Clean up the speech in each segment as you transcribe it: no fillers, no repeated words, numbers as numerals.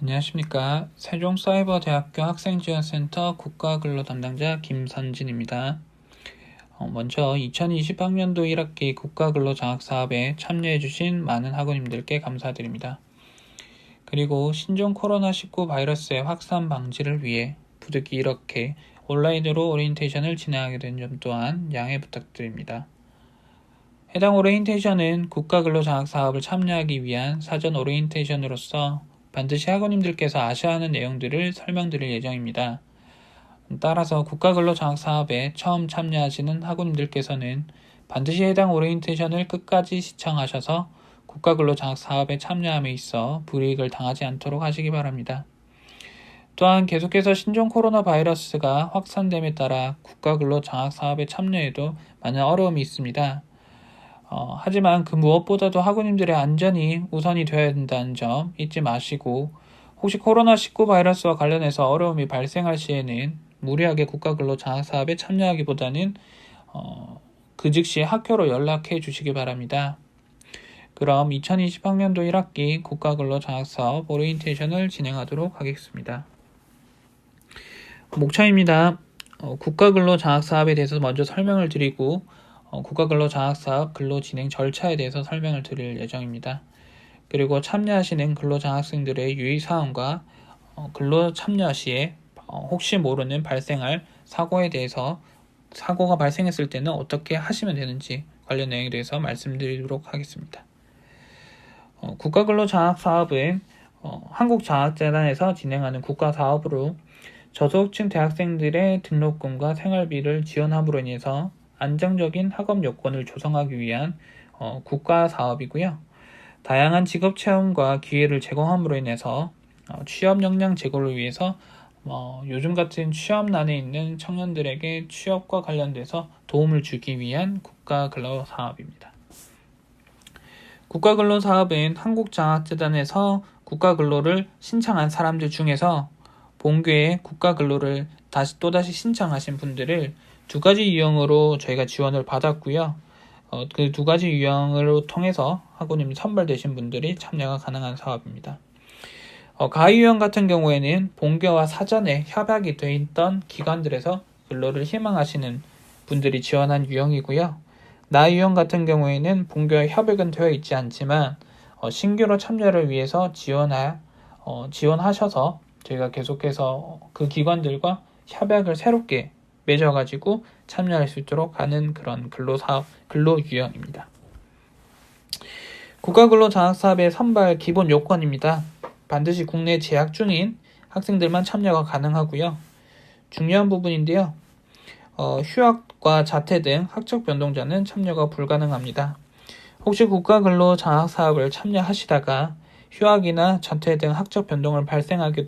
안녕하십니까. 세종사이버대학교 학생지원센터 국가근로 담당자 김선진입니다. 먼저 2020학년도 1학기 국가근로 장학사업에 참여해주신 많은 학우님들께 감사드립니다. 그리고 신종 코로나19 바이러스의 확산 방지를 위해 부득이 이렇게 온라인으로 오리엔테이션을 진행하게 된 점 또한 양해 부탁드립니다. 해당 오리엔테이션은 국가근로장학사업을 참여하기 위한 사전 오리엔테이션으로서 반드시 학우님들께서 아셔야 하는 내용들을 설명드릴 예정입니다. 따라서 국가근로장학사업에 처음 참여하시는 학우님들께서는 반드시 해당 오리엔테이션을 끝까지 시청하셔서 국가근로장학사업에 참여함에 있어 불이익을 당하지 않도록 하시기 바랍니다. 또한 계속해서 신종 코로나 바이러스가 확산됨에 따라 국가근로장학사업에 참여에도 많은 어려움이 있습니다. 하지만 그 무엇보다도 학우님들의 안전이 우선이 되어야 된다는 점 잊지 마시고, 혹시 코로나19 바이러스와 관련해서 어려움이 발생할 시에는 무리하게 국가근로장학사업에 참여하기보다는 그 즉시 학교로 연락해 주시기 바랍니다. 그럼 2020학년도 1학기 국가근로장학사업 오리엔테이션을 진행하도록 하겠습니다. 목차입니다. 국가근로장학사업에 대해서 먼저 설명을 드리고 국가근로장학사업 근로진행 절차에 대해서 설명을 드릴 예정입니다. 그리고 참여하시는 근로장학생들의 유의사항과 근로 참여 시에 혹시 모르는 발생할 사고에 대해서, 사고가 발생했을 때는 어떻게 하시면 되는지 관련 내용에 대해서 말씀드리도록 하겠습니다. 국가근로장학사업은 한국장학재단에서 진행하는 국가사업으로 저소득층 대학생들의 등록금과 생활비를 지원함으로 인해서 안정적인 학업 여건을 조성하기 위한 국가사업이고요. 다양한 직업 체험과 기회를 제공함으로 인해서 취업 역량 제고를 위해서 요즘 같은 취업난에 있는 청년들에게 취업과 관련돼서 도움을 주기 위한 국가근로사업입니다. 국가근로사업은 한국장학재단에서 국가근로를 신청한 사람들 중에서 본교에 국가근로를 또다시 신청하신 분들을 두 가지 유형으로 저희가 지원을 받았고요. 그 두 가지 유형을 통해서 학우님 선발되신 분들이 참여가 가능한 사업입니다. 가위 유형 같은 경우에는 본교와 사전에 협약이 돼 있던 기관들에서 근로를 희망하시는 분들이 지원한 유형이고요. 나 유형 같은 경우에는 본교와 협약은 되어 있지 않지만 신규로 참여를 위해서 지원하셔서 저희가 계속해서 그 기관들과 협약을 새롭게 맺어가지고 참여할 수 있도록 하는 그런 근로 유형입니다. 국가근로장학사업의 선발 기본 요건입니다. 반드시 국내 재학 중인 학생들만 참여가 가능하고요. 중요한 부분인데요. 휴학과 자퇴 등 학적 변동자는 참여가 불가능합니다. 혹시 국가근로장학사업을 참여하시다가 휴학이나 자퇴 등 학적 변동을 발생하게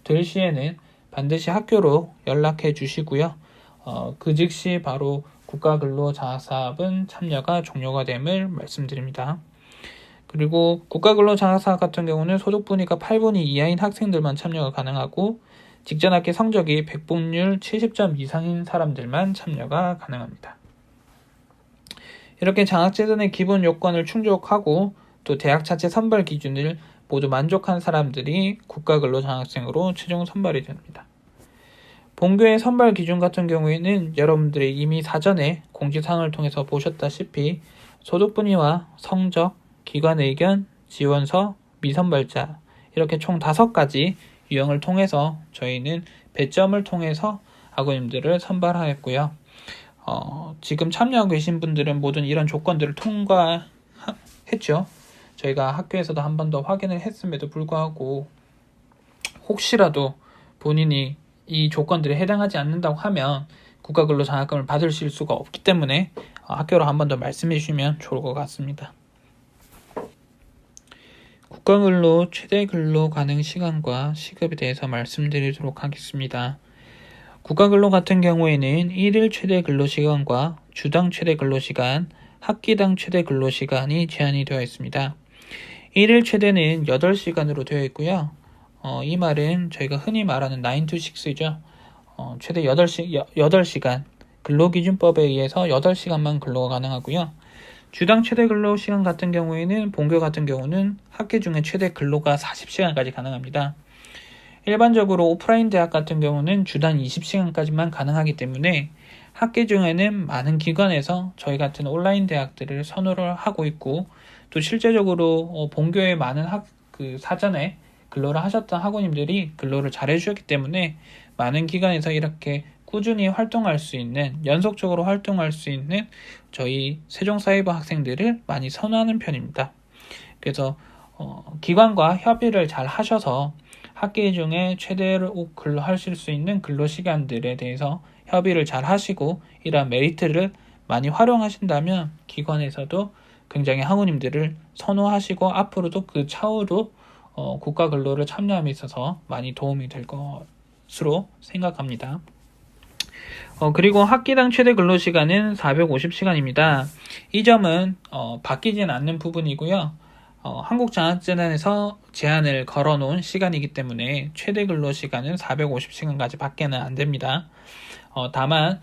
될 시에는 반드시 학교로 연락해 주시고요. 그 즉시 바로 국가근로장학사업은 참여가 종료가 됨을 말씀드립니다. 그리고 국가근로장학사업 같은 경우는 소득분위가 8분위 이하인 학생들만 참여가 가능하고 직전학기 성적이 100분율 70점 이상인 사람들만 참여가 가능합니다. 이렇게 장학재단의 기본 요건을 충족하고 또 대학 자체 선발 기준을 모두 만족한 사람들이 국가근로장학생으로 최종 선발이 됩니다. 본교의 선발 기준 같은 경우에는 여러분들이 이미 사전에 공지사항을 통해서 보셨다시피 소득분위와 성적, 기관 의견, 지원서, 미선발자 이렇게 총 5가지 유형을 통해서 저희는 배점을 통해서 학우님들을 선발하였고요. 지금 참여하고 계신 분들은 모든 이런 조건들을 통과했죠. 저희가 학교에서도 한 번 더 확인을 했음에도 불구하고 혹시라도 본인이 이 조건들에 해당하지 않는다고 하면 국가근로장학금을 받으실 수가 없기 때문에 학교로 한 번 더 말씀해 주시면 좋을 것 같습니다. 국가근로 최대 근로 가능 시간과 시급에 대해서 말씀드리도록 하겠습니다. 국가근로 같은 경우에는 1일 최대 근로시간과 주당 최대 근로시간, 학기당 최대 근로시간이 제한이 되어 있습니다. 1일 최대는 8시간으로 되어 있고요. 이 말은 저희가 흔히 말하는 9 to 6죠. 최대 8시간 근로기준법에 의해서 8시간만 근로가 가능하고요. 주당 최대 근로 시간 같은 경우에는 본교 같은 경우는 학기 중에 최대 근로가 40시간까지 가능합니다. 일반적으로 오프라인 대학 같은 경우는 주당 20시간까지만 가능하기 때문에 학기 중에는 많은 기관에서 저희 같은 온라인 대학들을 선호를 하고 있고, 또 실제적으로 본교의 많은 사전에 근로를 하셨던 학우님들이 근로를 잘 해주셨기 때문에 많은 기관에서 이렇게 꾸준히 활동할 수 있는, 연속적으로 활동할 수 있는 저희 세종사이버 학생들을 많이 선호하는 편입니다. 그래서 기관과 협의를 잘 하셔서 학기 중에 최대로 근로하실 수 있는 근로시간들에 대해서 협의를 잘 하시고 이러한 메리트를 많이 활용하신다면 기관에서도 굉장히 학우님들을 선호하시고 앞으로도 그 차후로 국가 근로를 참여함에 있어서 많이 도움이 될 것으로 생각합니다. 그리고 학기당 최대 근로시간은 450시간입니다. 이 점은 바뀌진 않는 부분이고요. 한국장학재단에서 제한을 걸어놓은 시간이기 때문에 최대 근로시간은 450시간까지 밖에는 안 됩니다. 다만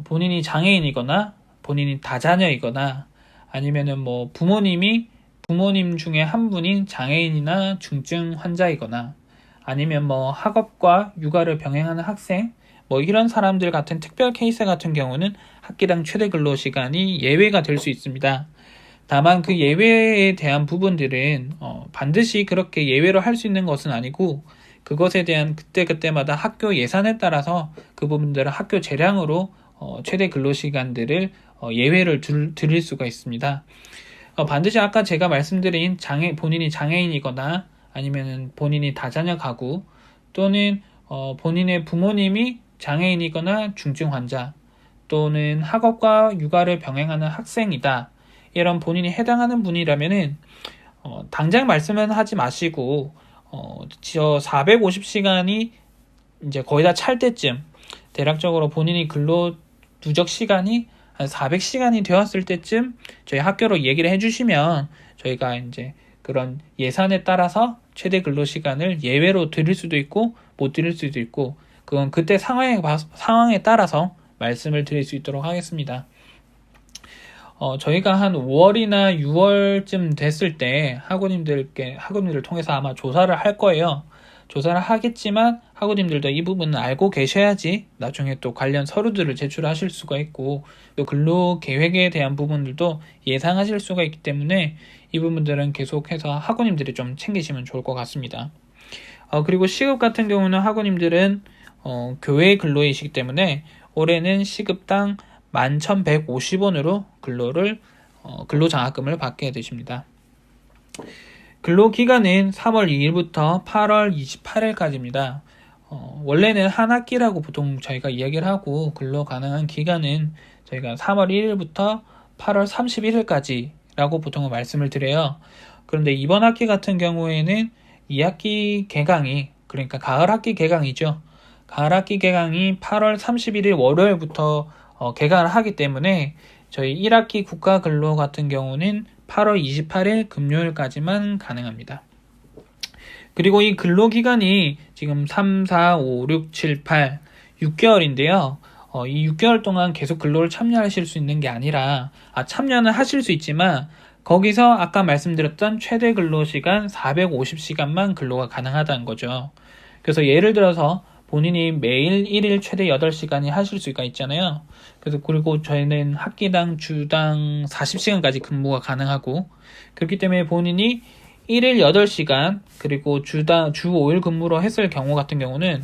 본인이 장애인이거나 본인이 다자녀이거나 아니면은 부모님 중에 한 분이 장애인이나 중증 환자이거나 아니면 학업과 육아를 병행하는 학생, 이런 사람들 같은 특별 케이스 같은 경우는 학기당 최대 근로시간이 예외가 될 수 있습니다. 다만 그 예외에 대한 부분들은 반드시 그렇게 예외로 할 수 있는 것은 아니고, 그것에 대한 그때그때마다 학교 예산에 따라서 그 부분들을 학교 재량으로 최대 근로시간들을 예외를 드릴 수가 있습니다. 반드시 아까 제가 말씀드린 본인이 장애인이거나 아니면 본인이 다자녀 가구, 또는 본인의 부모님이 장애인이거나 중증 환자, 또는 학업과 육아를 병행하는 학생이다, 이런 본인이 해당하는 분이라면은 당장 말씀은 하지 마시고 저 450시간이 이제 거의 다 찰 때쯤, 대략적으로 본인이 근로 누적 시간이 한 400시간이 되었을 때쯤 저희 학교로 얘기를 해주시면 저희가 이제 그런 예산에 따라서 최대 근로 시간을 예외로 드릴 수도 있고 못 드릴 수도 있고, 그건 그때 상황에 따라서 말씀을 드릴 수 있도록 하겠습니다. 저희가 한 5월이나 6월쯤 됐을 때 학우님들을 통해서 아마 조사를 할 거예요. 조사를 하겠지만 학우님들도 이 부분은 알고 계셔야지 나중에 또 관련 서류들을 제출하실 수가 있고, 또 근로 계획에 대한 부분들도 예상하실 수가 있기 때문에 이 부분들은 계속해서 학우님들이 좀 챙기시면 좋을 것 같습니다. 그리고 시급 같은 경우는 학우님들은 교외 근로이시기 때문에 올해는 시급당 11,150원으로 근로장학금을 받게 되십니다. 근로기간은 3월 2일부터 8월 28일까지입니다. 원래는 한 학기라고 보통 저희가 이야기를 하고, 근로 가능한 기간은 저희가 3월 1일부터 8월 31일까지라고 보통 말씀을 드려요. 그런데 이번 학기 같은 경우에는 2학기 개강이, 그러니까 가을 학기 개강이죠. 가을 학기 개강이 8월 31일 월요일부터 개강을 하기 때문에 저희 1학기 국가근로 같은 경우는 8월 28일 금요일까지만 가능합니다. 그리고 이 근로기간이 지금 3, 4, 5, 6, 7, 8, 6개월인데요. 이 6개월 동안 계속 근로를 참여하실 수 있는 게 아니라, 참여는 하실 수 있지만 거기서 아까 말씀드렸던 최대 근로시간 450시간만 근로가 가능하다는 거죠. 그래서 예를 들어서 본인이 매일 1일 최대 8시간이 하실 수가 있잖아요. 그리고 저희는 학기당 주당 40시간까지 근무가 가능하고, 그렇기 때문에 본인이 1일 8시간 그리고 주 5일 근무로 했을 경우 같은 경우는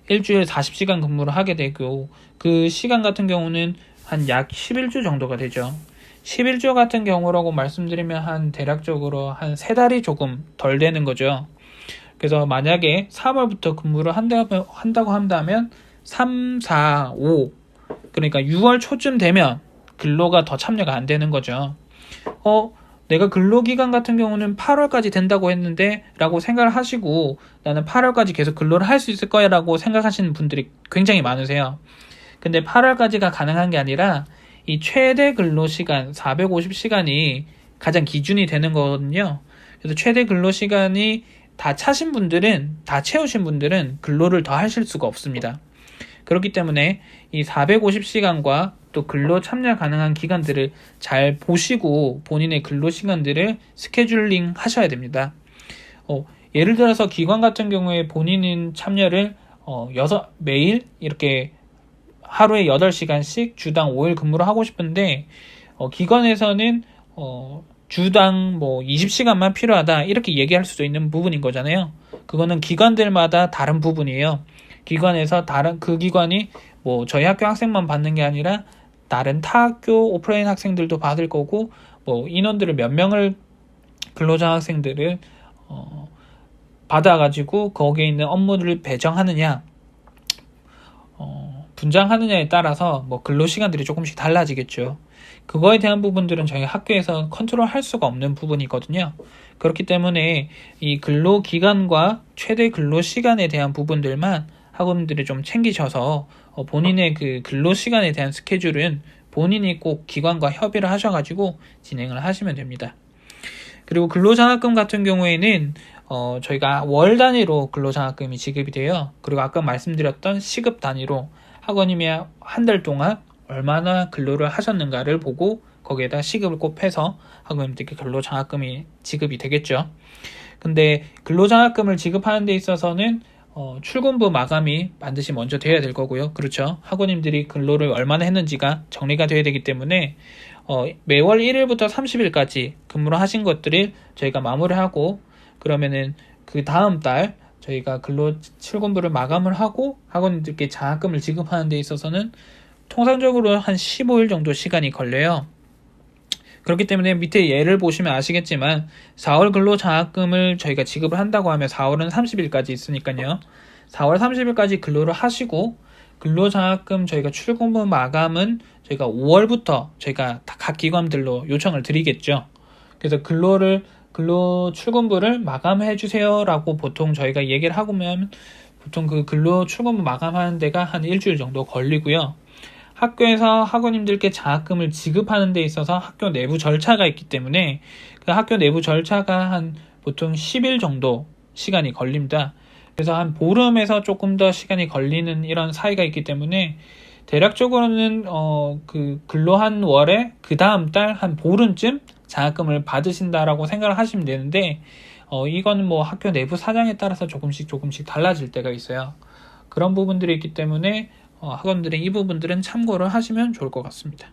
일주일 40시간 근무를 하게 되고, 그 시간 같은 경우는 한 약 11주 정도가 되죠. 11주 같은 경우라고 말씀드리면 대략적으로 한 3달이 조금 덜 되는 거죠. 그래서 만약에 3월부터 근무를 한다고 한다면 3, 4, 5, 그러니까 6월 초쯤 되면 근로가 더 참여가 안 되는 거죠. 내가 근로기간 같은 경우는 8월까지 된다고 했는데 라고 생각을 하시고, 나는 8월까지 계속 근로를 할 수 있을 거야 라고 생각하시는 분들이 굉장히 많으세요. 근데 8월까지가 가능한 게 아니라 이 최대 근로시간 450시간이 가장 기준이 되는 거거든요. 그래서 최대 근로시간이 다 채우신 분들은 근로를 더 하실 수가 없습니다. 그렇기 때문에 이 450시간과 또 근로 참여 가능한 기간들을 잘 보시고 본인의 근로 시간들을 스케줄링 하셔야 됩니다. 예를 들어서 기관 같은 경우에 본인은 참여를 매일 이렇게 하루에 8시간씩 주당 5일 근무를 하고 싶은데 기관에서는 주당 20시간만 필요하다 이렇게 얘기할 수도 있는 부분인 거잖아요. 그거는 기관들마다 다른 부분이에요. 기관에서 그 기관이 저희 학교 학생만 받는 게 아니라 다른 타 학교 오프라인 학생들도 받을 거고 인원들을 몇 명을 근로장학생들을 받아가지고 거기에 있는 업무를 배정하느냐 분장하느냐에 따라서 근로시간들이 조금씩 달라지겠죠. 그거에 대한 부분들은 저희 학교에서 컨트롤 할 수가 없는 부분이거든요. 그렇기 때문에 이 근로기간과 최대 근로시간에 대한 부분들만 학원들이 좀 챙기셔서 본인의 그 근로시간에 대한 스케줄은 본인이 꼭 기관과 협의를 하셔가지고 진행을 하시면 됩니다. 그리고 근로장학금 같은 경우에는 저희가 월 단위로 근로장학금이 지급이 돼요. 그리고 아까 말씀드렸던 시급 단위로 학원님이 한 달 동안 얼마나 근로를 하셨는가를 보고 거기에다 시급을 곱해서 학원님들께 근로장학금이 지급이 되겠죠. 근데 근로장학금을 지급하는 데 있어서는 출근부 마감이 반드시 먼저 돼야 될 거고요. 그렇죠. 학원님들이 근로를 얼마나 했는지가 정리가 돼야 되기 때문에 매월 1일부터 30일까지 근무를 하신 것들을 저희가 마무리하고 그러면은 그 다음 달 저희가 출근부를 마감을 하고 학원님들께 장학금을 지급하는 데 있어서는 통상적으로 한 15일 정도 시간이 걸려요. 그렇기 때문에 밑에 예를 보시면 아시겠지만 4월 근로장학금을 저희가 지급을 한다고 하면 4월은 30일까지 있으니까요. 4월 30일까지 근로를 하시고 근로장학금 저희가 출근부 마감은 저희가 5월부터 저희가 각 기관들로 요청을 드리겠죠. 그래서 근로 출근부를 마감해 주세요 라고 보통 저희가 얘기를 하고면 보통 그 근로 출근부 마감하는 데가 한 일주일 정도 걸리고요. 학교에서 학원님들께 장학금을 지급하는 데 있어서 학교 내부 절차가 있기 때문에 그 학교 내부 절차가 한 보통 10일 정도 시간이 걸립니다. 그래서 한 보름에서 조금 더 시간이 걸리는 이런 사이가 있기 때문에 대략적으로는 그 근로한 월에 그 다음 달 한 보름쯤 장학금을 받으신다라고 생각을 하시면 되는데 이거는 학교 내부 사정에 따라서 조금씩 달라질 때가 있어요. 그런 부분들이 있기 때문에 학원들의 이 부분들은 참고를 하시면 좋을 것 같습니다.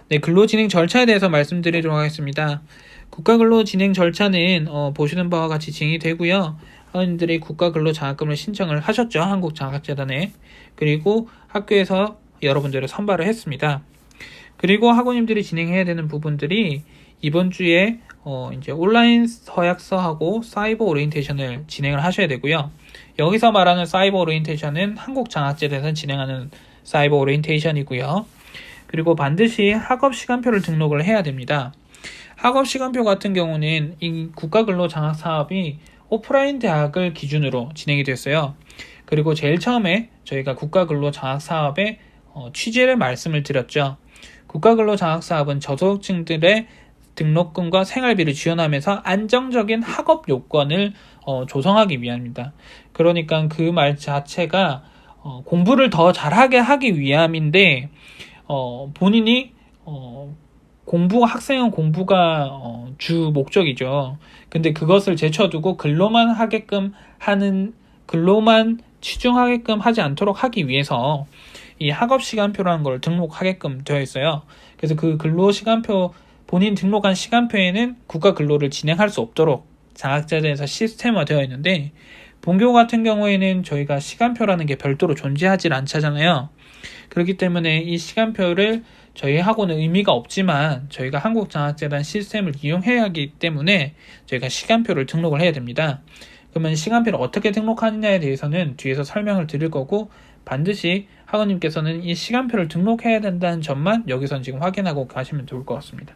네, 근로진행 절차에 대해서 말씀드리도록 하겠습니다. 국가근로진행 절차는 보시는 바와 같이 진행이 되고요. 학원들이 국가근로장학금을 신청을 하셨죠. 한국장학재단에. 그리고 학교에서 여러분들을 선발을 했습니다. 그리고 학원님들이 진행해야 되는 부분들이 이번 주에 이제 온라인 서약서하고 사이버 오리엔테이션을 진행을 하셔야 되고요. 여기서 말하는 사이버 오리엔테이션은 한국장학재단에서 진행하는 사이버 오리엔테이션이고요. 그리고 반드시 학업 시간표를 등록을 해야 됩니다. 학업 시간표 같은 경우는 이 국가근로장학사업이 오프라인 대학을 기준으로 진행이 됐어요. 그리고 제일 처음에 저희가 국가근로장학사업의 취지를 말씀을 드렸죠. 국가근로장학사업은 저소득층들의 등록금과 생활비를 지원하면서 안정적인 학업 요건을 조성하기 위함입니다. 그러니까 그 말 자체가 공부를 더 잘하게 하기 위함인데 본인이 학생은 공부가 주 목적이죠. 근데 그것을 제쳐두고 근로만 치중하게끔 하지 않도록 하기 위해서 이 학업 시간표라는 걸 등록하게끔 되어 있어요. 그래서 그 근로 시간표 본인 등록한 시간표에는 국가 근로를 진행할 수 없도록 장학재단에서 시스템화 되어 있는데 본교 같은 경우에는 저희가 시간표라는 게 별도로 존재하지 않잖아요. 그렇기 때문에 이 시간표를 저희 학원은 의미가 없지만 저희가 한국장학재단 시스템을 이용해야 하기 때문에 저희가 시간표를 등록을 해야 됩니다. 그러면 시간표를 어떻게 등록하느냐에 대해서는 뒤에서 설명을 드릴 거고 반드시 학원님께서는 이 시간표를 등록해야 된다는 점만 여기선 지금 확인하고 가시면 좋을 것 같습니다.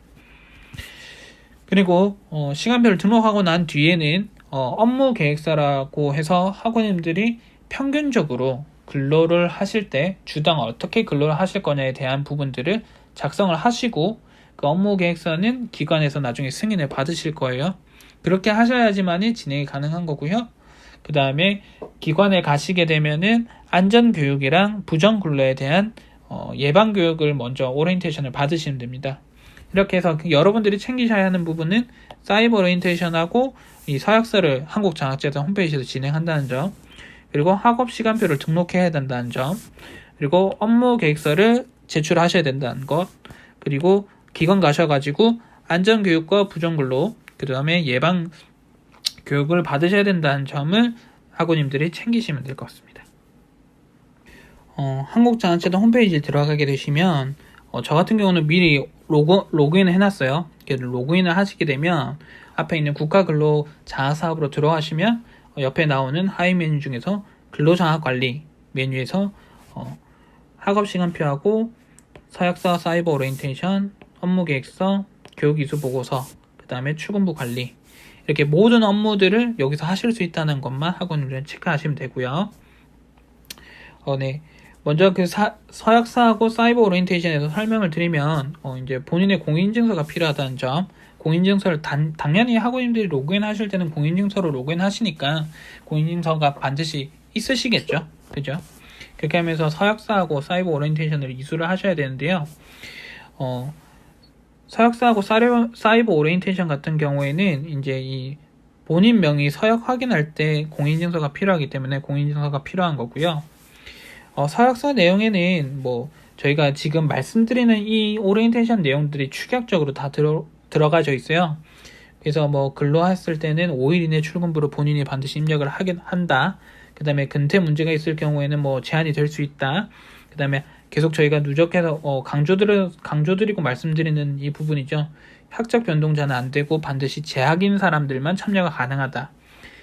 그리고 시간표를 등록하고 난 뒤에는 업무 계획서라고 해서 학원님들이 평균적으로 근로를 하실 때 주당 어떻게 근로를 하실 거냐에 대한 부분들을 작성을 하시고 그 업무 계획서는 기관에서 나중에 승인을 받으실 거예요. 그렇게 하셔야지만이 진행이 가능한 거고요. 그 다음에 기관에 가시게 되면은 안전교육이랑 부정근로에 대한 예방교육을 먼저 오리엔테이션을 받으시면 됩니다. 이렇게 해서 여러분들이 챙기셔야 하는 부분은 사이버 오리엔테이션하고 이 서약서를 한국장학재단 홈페이지에서 진행한다는 점, 그리고 학업 시간표를 등록해야 된다는 점, 그리고 업무 계획서를 제출하셔야 된다는 것, 그리고 기관 가셔가지고 안전교육과 부정근로, 그 다음에 예방 교육을 받으셔야 된다는 점을 학우님들이 챙기시면 될 것 같습니다. 한국장학재단 홈페이지에 들어가게 되시면 저 같은 경우는 미리 로그인을 해놨어요. 로그인을 하시게 되면 앞에 있는 국가근로장학사업으로 들어가시면 옆에 나오는 하위 메뉴 중에서 근로장학관리 메뉴에서 학업시간표하고 서약서, 사이버 오리엔테이션, 업무계획서, 교육이수보고서, 그 다음에 출근부 관리, 이렇게 모든 업무들을 여기서 하실 수 있다는 것만 학우님들은 체크하시면 되고요. 네. 먼저 그 서약서하고 사이버 오리엔테이션에서 설명을 드리면 이제 본인의 공인인증서가 필요하다는 점, 공인인증서를 당연히 학우님들이 로그인 하실 때는 공인인증서로 로그인 하시니까 공인인증서가 반드시 있으시겠죠, 그죠? 그렇게 하면서 서약서하고 사이버 오리엔테이션을 이수를 하셔야 되는데요. 서약서하고 사이버 오리엔테이션 같은 경우에는 이제 이 본인 명의 서약 확인할 때 공인인증서가 필요하기 때문에 공인인증서가 필요한 거고요. 서약서 내용에는 뭐 저희가 지금 말씀드리는 이 오리엔테이션 내용들이 축약적으로 다 들어가져 있어요. 그래서 뭐 근로했을 때는 5일 이내 출근부로 본인이 반드시 입력을 하긴 한다. 그 다음에 근태 문제가 있을 경우에는 뭐 제한이 될 수 있다. 그 다음에 계속 저희가 누적해서 강조드리고 말씀드리는 이 부분이죠. 학적 변동자는 안 되고 반드시 재학인 사람들만 참여가 가능하다.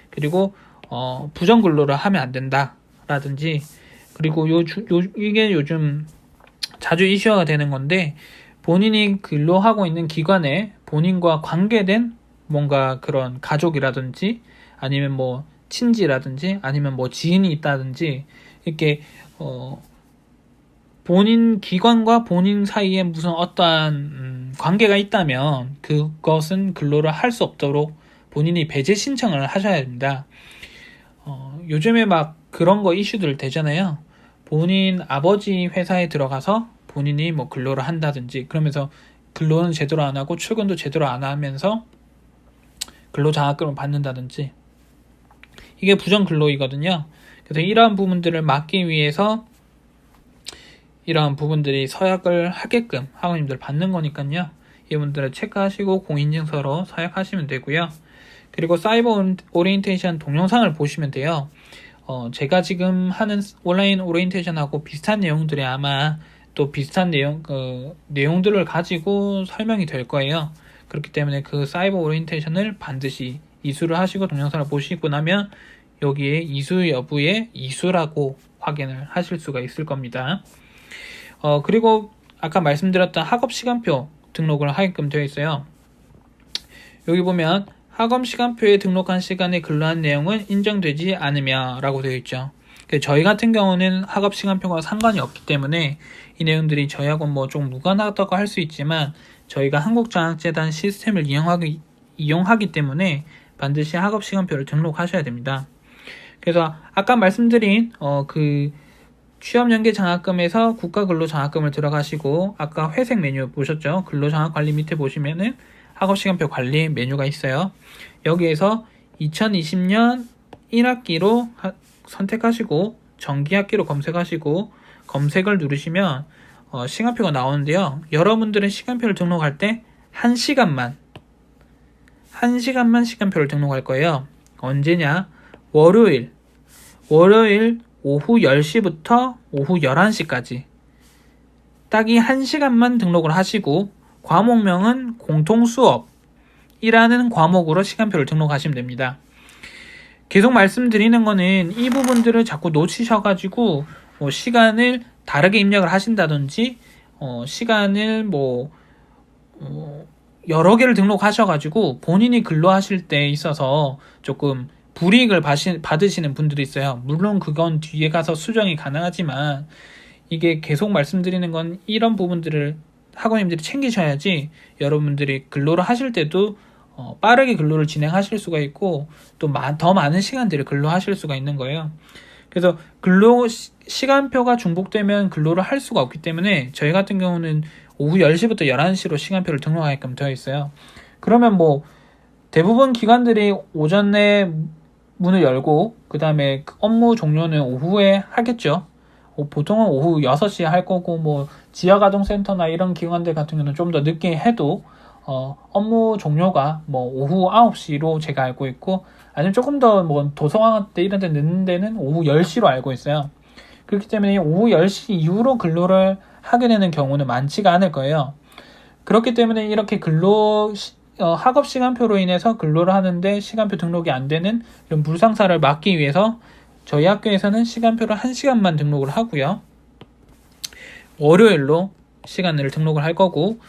그리고 부정 근로를 하면 안 된다. 라든지, 그리고 이게 요즘 자주 이슈화가 되는 건데, 본인이 근로하고 있는 기관에 본인과 관계된 뭔가 그런 가족이라든지 아니면 뭐 친지라든지 아니면 뭐 지인이 있다든지 이렇게 본인 기관과 본인 사이에 무슨 어떠한 관계가 있다면 그것은 근로를 할 수 없도록 본인이 배제 신청을 하셔야 됩니다. 요즘에 막 그런 거 이슈들 되잖아요. 본인 아버지 회사에 들어가서 본인이 뭐 근로를 한다든지, 그러면서 근로는 제대로 안 하고 출근도 제대로 안 하면서 근로장학금을 받는다든지, 이게 부정근로이거든요. 그래서 이러한 부분들을 막기 위해서 이러한 부분들이 서약을 하게끔 학우님들 받는 거니까요. 이 부분들을 체크하시고 공인인증서로 서약하시면 되고요. 그리고 사이버 오리엔테이션 동영상을 보시면 돼요. 제가 지금 하는 온라인 오리엔테이션하고 비슷한 내용들이 아마 또 비슷한 내용들을 가지고 설명이 될 거예요. 그렇기 때문에 그 사이버 오리엔테이션을 반드시 이수를 하시고 동영상을 보시고 나면 여기에 이수 여부에 이수라고 확인을 하실 수가 있을 겁니다. 그리고 아까 말씀드렸던 학업 시간표 등록을 하게끔 되어 있어요. 여기 보면 학업 시간표에 등록한 시간에 근로한 내용은 인정되지 않으며 라고 되어 있죠. 저희 같은 경우는 학업 시간표가 상관이 없기 때문에 이 내용들이 저희하고 뭐 좀 무관하다고 할 수 있지만 저희가 한국장학재단 시스템을 이용하기 때문에 반드시 학업 시간표를 등록하셔야 됩니다. 그래서 아까 말씀드린 그 취업연계장학금에서 국가근로장학금을 들어가시고 아까 회색 메뉴 보셨죠? 근로장학관리 밑에 보시면은 학업시간표 관리 메뉴가 있어요. 여기에서 2020년 1학기로 선택하시고 정기학기로 검색하시고 검색을 누르시면 시간표가 나오는데요. 여러분들은 시간표를 등록할 때 1시간만 시간표를 등록할 거예요. 언제냐? 월요일 오후 10시부터 오후 11시까지 딱 이 1시간만 등록을 하시고 과목명은 공통수업이라는 과목으로 시간표를 등록하시면 됩니다. 계속 말씀드리는 거는 이 부분들을 자꾸 놓치셔가지고 시간을 다르게 입력을 하신다든지 시간을 여러 개를 등록하셔가지고 본인이 근로하실 때 있어서 조금 불이익을 받으시는 분들이 있어요. 물론 그건 뒤에 가서 수정이 가능하지만 이게 계속 말씀드리는 건 이런 부분들을 학우님들이 챙기셔야지 여러분들이 근로를 하실 때도 빠르게 근로를 진행하실 수가 있고 또 더 많은 시간들을 근로하실 수가 있는 거예요. 그래서 근로 시간표가 중복되면 근로를 할 수가 없기 때문에 저희 같은 경우는 오후 10시부터 11시로 시간표를 등록하게끔 되어 있어요. 그러면 뭐 대부분 기관들이 오전에 문을 열고 그 다음에 업무 종료는 오후에 하겠죠. 보통은 오후 6시에 할 거고 뭐 지하가정센터나 이런 기관들 같은 경우는 좀 더 늦게 해도 업무 종료가 뭐 오후 9시로 제가 알고 있고, 아니면 조금 더 뭐 도서관 때 이런 데 늦는 데는 오후 10시로 알고 있어요. 그렇기 때문에 오후 10시 이후로 근로를 하게 되는 경우는 많지가 않을 거예요. 그렇기 때문에 이렇게 학업 시간표로 인해서 근로를 하는데 시간표 등록이 안 되는 이런 불상사를 막기 위해서 저희 학교에서는 시간표를 1시간만 등록을 하고요. 월요일로 시간을 등록을 할 거고,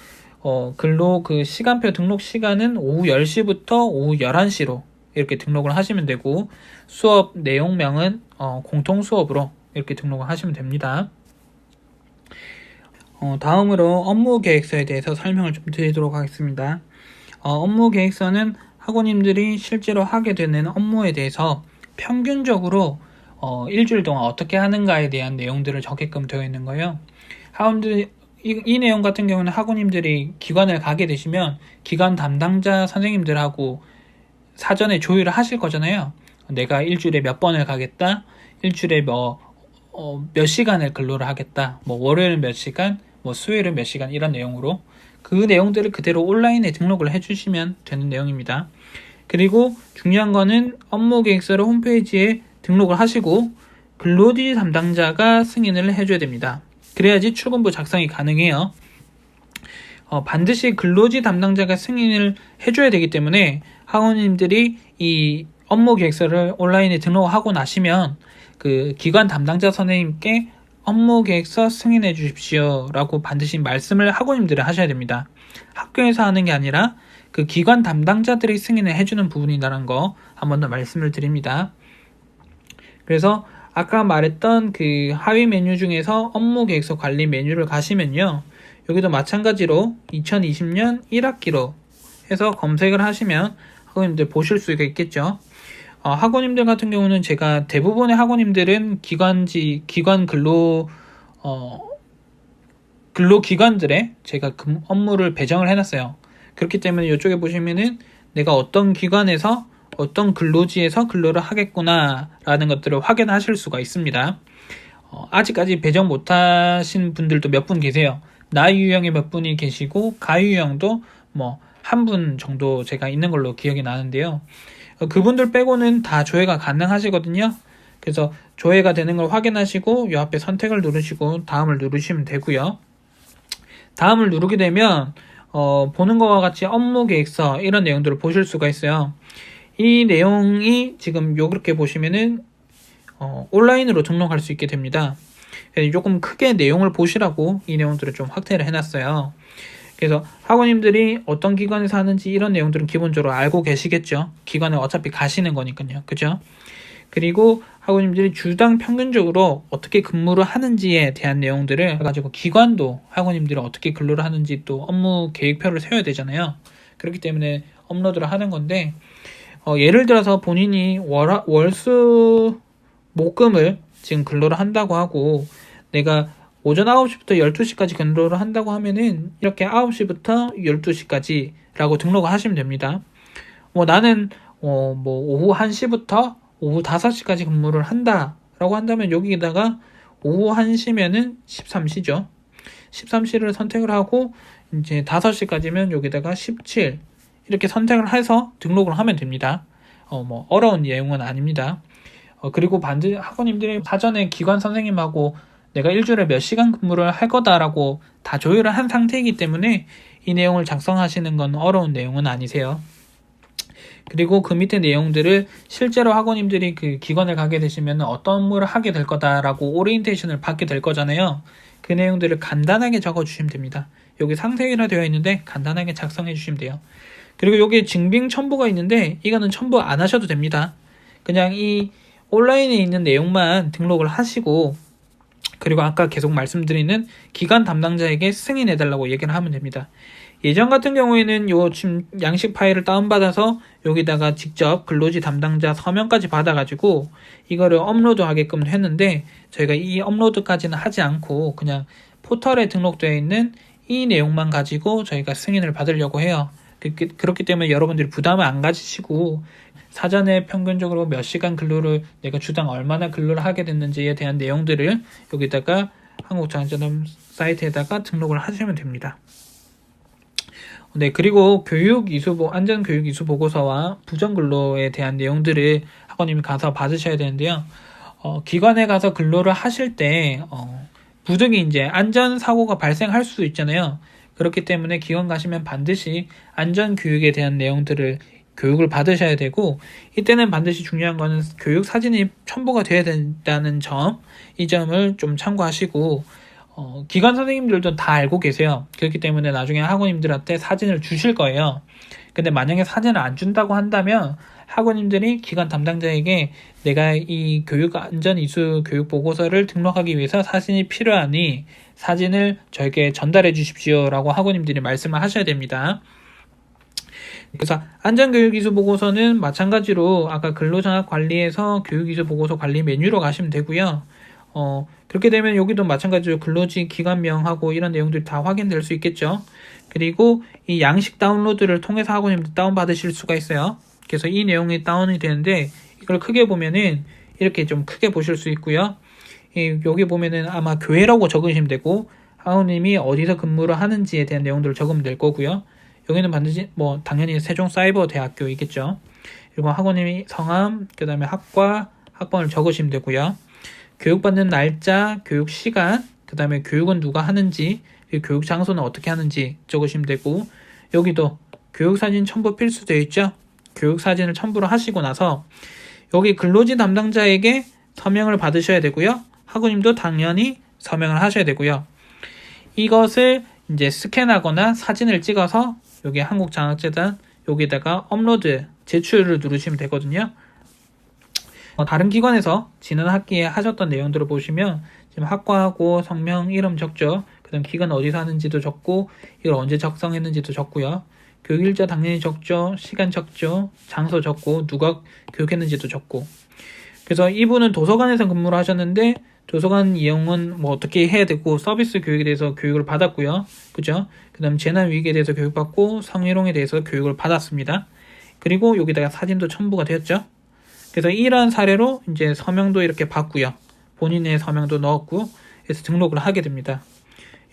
근로 그 시간표 등록 시간은 오후 10시부터 오후 11시로 이렇게 등록을 하시면 되고, 수업 내용명은 공통 수업으로 이렇게 등록을 하시면 됩니다. 다음으로 업무 계획서에 대해서 설명을 좀 드리도록 하겠습니다. 업무 계획서는 학우님들이 실제로 하게 되는 업무에 대해서 평균적으로 일주일 동안 어떻게 하는가에 대한 내용들을 적게끔 되어 있는 거예요. 학우님들이 이 내용 같은 경우는 학우님들이 기관을 가게 되시면 기관 담당자 선생님들하고 사전에 조율을 하실 거잖아요. 내가 일주일에 몇 번을 가겠다, 일주일에 몇 시간을 근로를 하겠다, 뭐 월요일은 몇 시간, 뭐 수요일은 몇 시간, 이런 내용으로 그 내용들을 그대로 온라인에 등록을 해주시면 되는 내용입니다. 그리고 중요한 거는 업무 계획서를 홈페이지에 등록을 하시고 근로지 담당자가 승인을 해줘야 됩니다. 그래야지 출근부 작성이 가능해요. 반드시 근로지 담당자가 승인을 해줘야 되기 때문에 학원님들이 이 업무 계획서를 온라인에 등록하고 나시면 그 기관 담당자 선생님께 업무 계획서 승인해 주십시오 라고 반드시 말씀을 학우님들이 하셔야 됩니다. 학교에서 하는 게 아니라 그 기관 담당자들이 승인을 해주는 부분이라는 거 한 번 더 말씀을 드립니다. 그래서 아까 말했던 그 하위 메뉴 중에서 업무 계획서 관리 메뉴를 가시면요, 여기도 마찬가지로 2020년 1학기로 해서 검색을 하시면 학우님들 보실 수가 있겠죠. 학원님들 같은 경우는 제가 대부분의 학원님들은 기관 근로기관들에 제가 업무를 배정을 해놨어요. 그렇기 때문에 이쪽에 보시면은 내가 어떤 기관에서 어떤 근로지에서 근로를 하겠구나 라는 것들을 확인하실 수가 있습니다. 아직까지 배정 못하신 분들도 몇 분 계세요. 나유형에 몇 분이 계시고 가유형도 뭐 한 분 정도 제가 있는 걸로 기억이 나는데요. 그분들 빼고는 다 조회가 가능하시거든요. 그래서 조회가 되는 걸 확인하시고 이 앞에 선택을 누르시고 다음을 누르시면 되고요. 다음을 누르게 되면 보는 것과 같이 업무 계획서 이런 내용들을 보실 수가 있어요. 이 내용이 지금 요렇게 보시면은 온라인으로 등록할 수 있게 됩니다. 조금 크게 내용을 보시라고 이 내용들을 좀 확대를 해놨어요. 그래서 학원님들이 어떤 기관에서 하는지 이런 내용들은 기본적으로 알고 계시겠죠. 기관에 어차피 가시는 거니까요. 그죠? 그리고 학원님들이 주당 평균적으로 어떻게 근무를 하는지에 대한 내용들을 가지고 기관도 학원님들이 어떻게 근로를 하는지 또 업무 계획표를 세워야 되잖아요. 그렇기 때문에 업로드를 하는 건데, 예를 들어서 본인이 월수 목금을 지금 근로를 한다고 하고 내가 오전 9시부터 12시까지 근로를 한다고 하면은 이렇게 9시부터 12시까지 라고 등록을 하시면 됩니다. 나는 오후 1시부터 오후 5시까지 근무를 한다 라고 한다면 여기다가 오후 1시면은 13시죠. 13시를 선택을 하고 이제 5시까지면 여기다가 17 이렇게 선택을 해서 등록을 하면 됩니다. 어려운 내용은 아닙니다. 그리고 반드시 학원님들이 사전에 기관 선생님하고 내가 일주일에 몇 시간 근무를 할 거다라고 다 조율을 한 상태이기 때문에 이 내용을 작성하시는 건 어려운 내용은 아니세요. 그리고 그 밑에 내용들을 실제로 학원님들이 그 기관을 가게 되시면 어떤 업무를 하게 될 거다라고 오리엔테이션을 받게 될 거잖아요. 그 내용들을 간단하게 적어주시면 됩니다. 여기 상세히라 되어 있는데 간단하게 작성해 주시면 돼요. 그리고 여기 증빙 첨부가 있는데 이거는 첨부 안 하셔도 됩니다. 그냥 이 온라인에 있는 내용만 등록을 하시고, 그리고 아까 계속 말씀드리는 기관 담당자에게 승인해달라고 얘기를 하면 됩니다. 예전 같은 경우에는 요 지금 양식 파일을 다운받아서 여기다가 직접 근로지 담당자 서명까지 받아가지고 이거를 업로드 하게끔 했는데, 저희가 이 업로드까지는 하지 않고 그냥 포털에 등록되어 있는 이 내용만 가지고 저희가 승인을 받으려고 해요. 그렇기 때문에 여러분들이 부담을 안 가지시고 사전에 평균적으로 몇 시간 근로를, 내가 주당 얼마나 근로를 하게 됐는지에 대한 내용들을 여기다가 한국장학재단 사이트에다가 등록을 하시면 됩니다. 네, 그리고 안전교육 이수 보고서와 부정근로에 대한 내용들을 학원님이 가서 받으셔야 되는데요. 기관에 가서 근로를 하실 때 부득이 이제 안전사고가 발생할 수도 있잖아요. 그렇기 때문에 기관 가시면 반드시 안전교육에 대한 내용들을 교육을 받으셔야 되고, 이때는 반드시 중요한 거는 교육 사진이 첨부가 돼야 된다는 점, 이 점을 좀 참고하시고, 기관 선생님들도 다 알고 계세요. 그렇기 때문에 나중에 학우님들한테 사진을 주실 거예요. 근데 만약에 사진을 안 준다고 한다면 학우님들이 기관 담당자에게 내가 이 교육 안전 이수 교육 보고서를 등록하기 위해서 사진이 필요하니 사진을 저에게 전달해 주십시오 라고 학우님들이 말씀을 하셔야 됩니다. 그래서 안전교육이수 보고서는 마찬가지로 아까 근로장학관리에서 교육이수 보고서 관리 메뉴로 가시면 되고요. 그렇게 되면 여기도 마찬가지로 근로지 기관명하고 이런 내용들이 다 확인될 수 있겠죠. 그리고 이 양식 다운로드를 통해서 학우님들 다운받으실 수가 있어요. 그래서 이 내용이 다운이 되는데, 이걸 크게 보면은 이렇게 좀 크게 보실 수 있고요. 여기 보면은 아마 교회라고 적으시면 되고, 학우님이 어디서 근무를 하는지에 대한 내용들을 적으면 될 거고요. 여기는 반드시 당연히 세종사이버대학교이겠죠. 그리고 학우님이 성함, 그 다음에 학과, 학번을 적으시면 되고요. 교육받는 날짜, 교육 시간, 그 다음에 교육은 누가 하는지, 교육 장소는 어떻게 하는지 적으시면 되고, 여기도 교육사진 첨부 필수되어 있죠. 교육사진을 첨부를 하시고 나서 여기 근로지 담당자에게 서명을 받으셔야 되고요. 학우님도 당연히 서명을 하셔야 되고요. 이것을 이제 스캔하거나 사진을 찍어서 여기 한국장학재단 여기다가 업로드, 제출을 누르시면 되거든요. 다른 기관에서 지난 학기에 하셨던 내용들을 보시면 지금 학과하고 성명, 이름 적죠. 그 다음 기관 어디서 하는지도 적고, 이걸 언제 작성했는지도 적고요. 교육일자 당연히 적죠. 시간 적죠. 장소 적고, 누가 교육했는지도 적고. 그래서 이분은 도서관에서 근무를 하셨는데 도서관 이용은 어떻게 해야 되고, 서비스 교육에 대해서 교육을 받았고요. 그죠? 그 다음 재난위기에 대해서 교육받고, 성희롱에 대해서 교육을 받았습니다. 그리고 여기다가 사진도 첨부가 되었죠. 그래서 이러한 사례로 이제 서명도 이렇게 받고요. 본인의 서명도 넣었고, 그래서 등록을 하게 됩니다.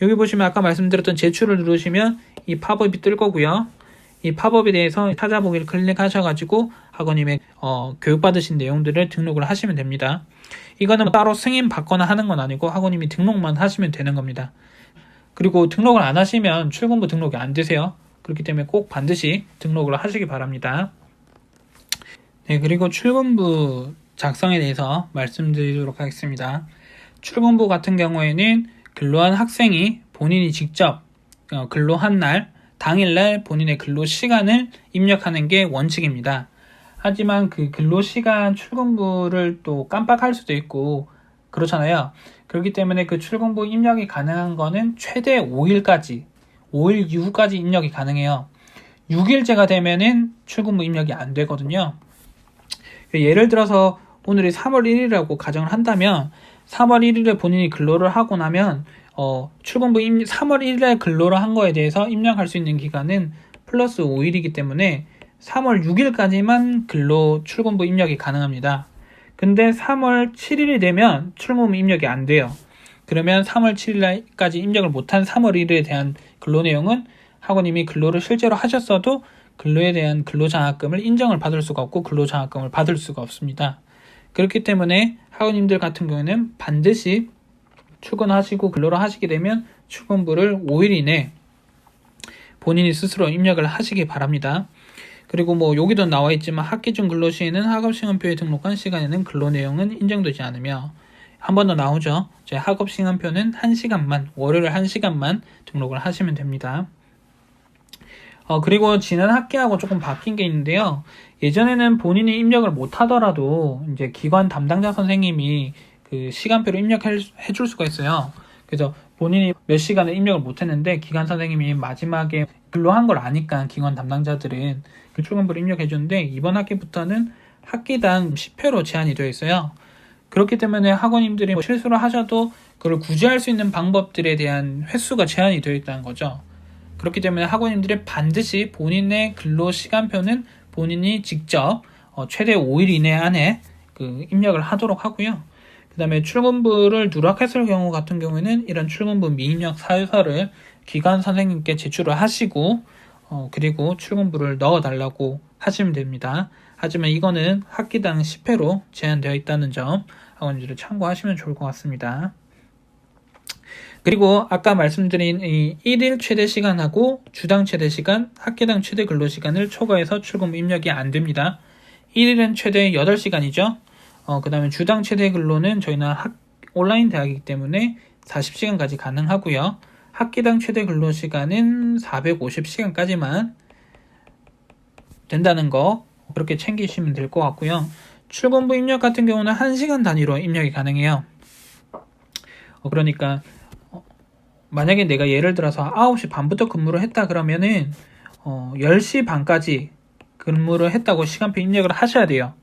여기 보시면 아까 말씀드렸던 제출을 누르시면 이 팝업이 뜰 거고요. 이 팝업에 대해서 찾아보기를 클릭하셔가지고 학원님의 교육받으신 내용들을 등록을 하시면 됩니다. 이거는 따로 승인 받거나 하는 건 아니고 학원님이 등록만 하시면 되는 겁니다. 그리고 등록을 안 하시면 출근부 등록이 안 되세요. 그렇기 때문에 꼭 반드시 등록을 하시기 바랍니다. 네, 그리고 출근부 작성에 대해서 말씀드리도록 하겠습니다. 출근부 같은 경우에는 근로한 학생이 본인이 직접 근로한 날, 당일날 본인의 근로 시간을 입력하는 게 원칙입니다. 하지만 그 근로 시간 출근부를 또 깜빡할 수도 있고 그렇잖아요. 그렇기 때문에 그 출근부 입력이 가능한 거는 최대 5일까지, 5일 이후까지 입력이 가능해요. 6일째가 되면은 출근부 입력이 안 되거든요. 예를 들어서 오늘이 3월 1일이라고 가정을 한다면 3월 1일에 본인이 근로를 하고 나면 출근부 3월 1일에 근로를 한 거에 대해서 입력할 수 있는 기간은 플러스 5일이기 때문에 3월 6일까지만 근로 출근부 입력이 가능합니다. 근데 3월 7일이 되면 출근부 입력이 안 돼요. 그러면 3월 7일까지 입력을 못한 3월 1일에 대한 근로 내용은 학원님이 근로를 실제로 하셨어도 근로에 대한 근로장학금을 인정을 받을 수가 없고 근로장학금을 받을 수가 없습니다. 그렇기 때문에 학원님들 같은 경우에는 반드시 출근하시고 근로를 하시게 되면 출근부를 5일 이내 본인이 스스로 입력을 하시기 바랍니다. 그리고 여기도 나와 있지만 학기 중 근로 시에는 학업시간표에 등록한 시간에는 근로 내용은 인정되지 않으며, 한 번 더 나오죠. 학업시간표는 1시간만, 월요일 1시간만 등록을 하시면 됩니다. 그리고 지난 학기하고 조금 바뀐 게 있는데요. 예전에는 본인이 입력을 못 하더라도 이제 기관 담당자 선생님이 그 시간표를 입력해 줄 수가 있어요. 그래서 본인이 몇 시간을 입력을 못했는데 기관 선생님이 마지막에 근로한 걸 아니까 기관 담당자들은 그 출근부를 입력해 주는데 이번 학기부터는 학기당 10회로 제한이 되어 있어요. 그렇기 때문에 학원님들이 뭐 실수를 하셔도 그걸 구제할 수 있는 방법들에 대한 횟수가 제한이 되어 있다는 거죠. 그렇기 때문에 학원님들이 반드시 본인의 근로 시간표는 본인이 직접 최대 5일 이내 안에 그 입력을 하도록 하고요. 그 다음에 출근부를 누락했을 경우 같은 경우에는 이런 출근부 미입력 사유서를 기관 선생님께 제출을 하시고 그리고 출근부를 넣어달라고 하시면 됩니다. 하지만 이거는 학기당 10회로 제한되어 있다는 점 학원님들이 참고하시면 좋을 것 같습니다. 그리고 아까 말씀드린 이 1일 최대 시간하고 주당 최대 시간, 학기당 최대 근로시간을 초과해서 출근부 입력이 안 됩니다. 1일은 최대 8시간이죠. 그 다음에 주당 최대 근로는 저희는 온라인 대학이기 때문에 40시간까지 가능하고요. 학기당 최대 근로시간은 450시간까지만 된다는 거 그렇게 챙기시면 될 것 같고요. 출근부 입력 같은 경우는 1시간 단위로 입력이 가능해요. 그러니까 만약에 내가 예를 들어서 9시 반부터 근무를 했다 그러면은 10시 반까지 근무를 했다고 시간표 입력을 하셔야 돼요.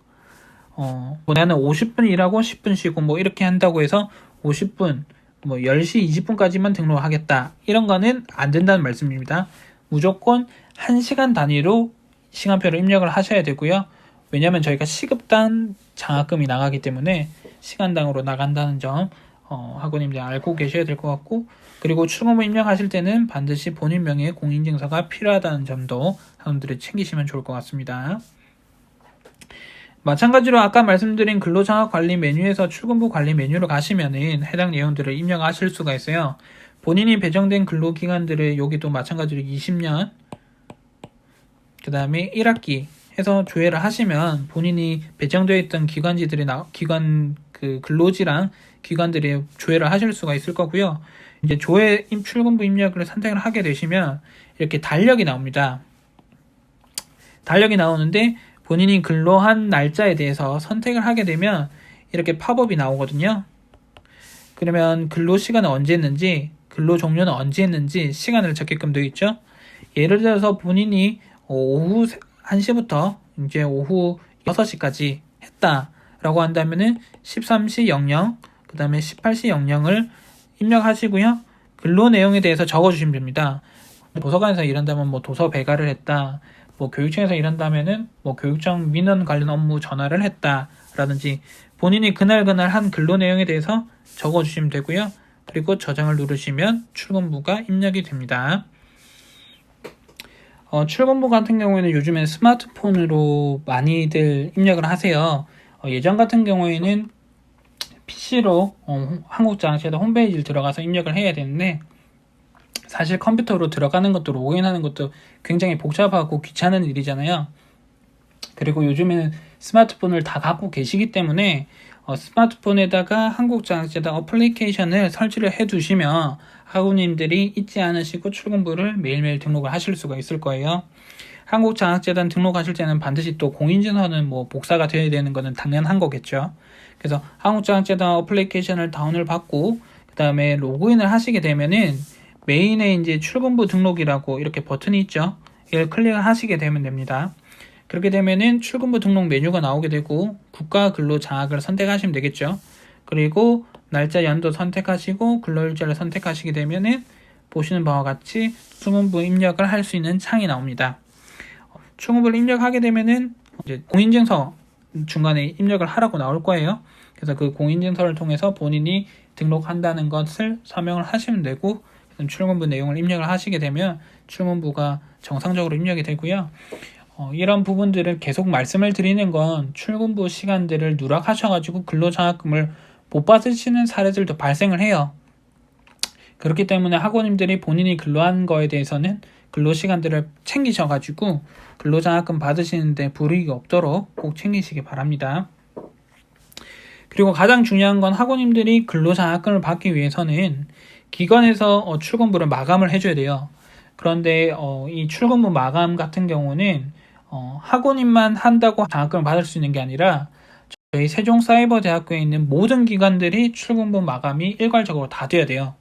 나는 50분 일하고 10분 쉬고 뭐 이렇게 한다고 해서 50분, 뭐 10시 20분까지만 등록하겠다. 이런 거는 안 된다는 말씀입니다. 무조건 1시간 단위로 시간표를 입력을 하셔야 되고요. 왜냐하면 저희가 시급당 장학금이 나가기 때문에 시간당으로 나간다는 점 학원님들 알고 계셔야 될 것 같고 그리고 출근부 입력하실 때는 반드시 본인 명의의 공인증서가 필요하다는 점도 학원들이 챙기시면 좋을 것 같습니다. 마찬가지로 아까 말씀드린 근로장학 관리 메뉴에서 출근부 관리 메뉴로 가시면은 해당 내용들을 입력하실 수가 있어요. 본인이 배정된 근로기간들을 여기도 마찬가지로 20년 그 다음에 1학기 해서 조회를 하시면 본인이 배정되어 있던 기관지들이 근로지랑 기관들이 조회를 하실 수가 있을 거고요. 이제 조회 출근부 입력을 선택을 하게 되시면 이렇게 달력이 나옵니다. 달력이 나오는데 본인이 근로한 날짜에 대해서 선택을 하게 되면 이렇게 팝업이 나오거든요. 그러면 근로 시간은 언제 했는지, 근로 종료는 언제 했는지 시간을 적게끔 되어 있죠. 예를 들어서 본인이 오후 1시부터 이제 오후 6시까지 했다라고 한다면은 13시 00, 그 다음에 18시 00을 입력하시고요. 근로 내용에 대해서 적어주시면 됩니다. 도서관에서 일한다면 뭐 도서 배달을 했다. 뭐 교육청에서 일한다면은 뭐 교육청 민원 관련 업무 전화를 했다라든지 본인이 그날 한 근로 내용에 대해서 적어주시면 되고요. 그리고 저장을 누르시면 출근부가 입력이 됩니다. 출근부 같은 경우에는 요즘엔 스마트폰으로 많이들 입력을 하세요. 예전 같은 경우에는 PC로 한국장학재단 홈페이지를 들어가서 입력을 해야 되는데 사실 컴퓨터로 들어가는 것도 로그인하는 것도 굉장히 복잡하고 귀찮은 일이잖아요. 그리고 요즘에는 스마트폰을 다 갖고 계시기 때문에 스마트폰에다가 한국장학재단 어플리케이션을 설치를 해 두시면 학우님들이 잊지 않으시고 출근부를 매일매일 등록을 하실 수가 있을 거예요. 한국장학재단 등록하실 때는 반드시 또 공인증서는 뭐 복사가 되어야 되는 것은 당연한 거겠죠. 그래서 한국장학재단 어플리케이션을 다운을 받고 그 다음에 로그인을 하시게 되면은 메인에 이제 출근부 등록이라고 이렇게 버튼이 있죠. 이걸 클릭을 하시게 되면 됩니다. 그렇게 되면은 출근부 등록 메뉴가 나오게 되고 국가 근로 장학을 선택하시면 되겠죠. 그리고 날짜 연도 선택하시고 근로일자를 선택하시게 되면은 보시는 바와 같이 출근부 입력을 할 수 있는 창이 나옵니다. 출근부를 입력하게 되면은 이제 공인증서 중간에 입력을 하라고 나올 거예요. 그래서 그 공인증서를 통해서 본인이 등록한다는 것을 서명을 하시면 되고 출근부 내용을 입력을 하시게 되면 출근부가 정상적으로 입력이 되고요. 이런 부분들을 계속 말씀을 드리는 건 출근부 시간들을 누락하셔가지고 근로장학금을 못 받으시는 사례들도 발생을 해요. 그렇기 때문에 학원님들이 본인이 근로한 거에 대해서는 근로시간들을 챙기셔가지고 근로장학금 받으시는데 불이익이 없도록 꼭 챙기시기 바랍니다. 그리고 가장 중요한 건 학원님들이 근로장학금을 받기 위해서는 기관에서 출근부를 마감을 해줘야 돼요. 그런데 이 출근부 마감 같은 경우는 학원인만 한다고 장학금을 받을 수 있는 게 아니라 저희 세종사이버대학교에 있는 모든 기관들이 출근부 마감이 일괄적으로 다 돼야 돼요.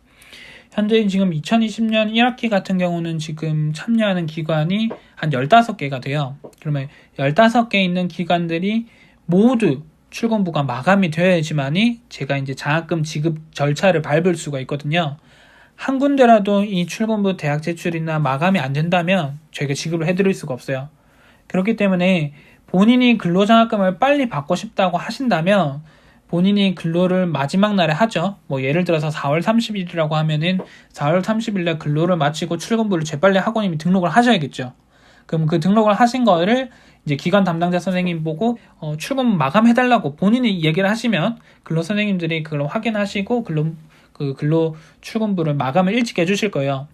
현재 지금 2020년 1학기 같은 경우는 지금 참여하는 기관이 한 15개가 돼요. 그러면 15개 있는 기관들이 모두 출근부가 마감이 되어야지만이 제가 이제 장학금 지급 절차를 밟을 수가 있거든요. 한 군데라도 이 출근부 대학 제출이나 마감이 안 된다면 저희가 지급을 해드릴 수가 없어요. 그렇기 때문에 본인이 근로장학금을 빨리 받고 싶다고 하신다면 본인이 근로를 마지막 날에 하죠. 뭐 예를 들어서 4월 30일이라고 하면은 4월 30일날 근로를 마치고 출근부를 재빨리 학원님이 등록을 하셔야겠죠. 그럼 그 등록을 하신 거를 이제 기관 담당자 선생님 보고 출근 마감해달라고 본인이 얘기를 하시면 근로 선생님들이 그걸 확인하시고 근로 출근부를 마감을 일찍 해주실 거예요.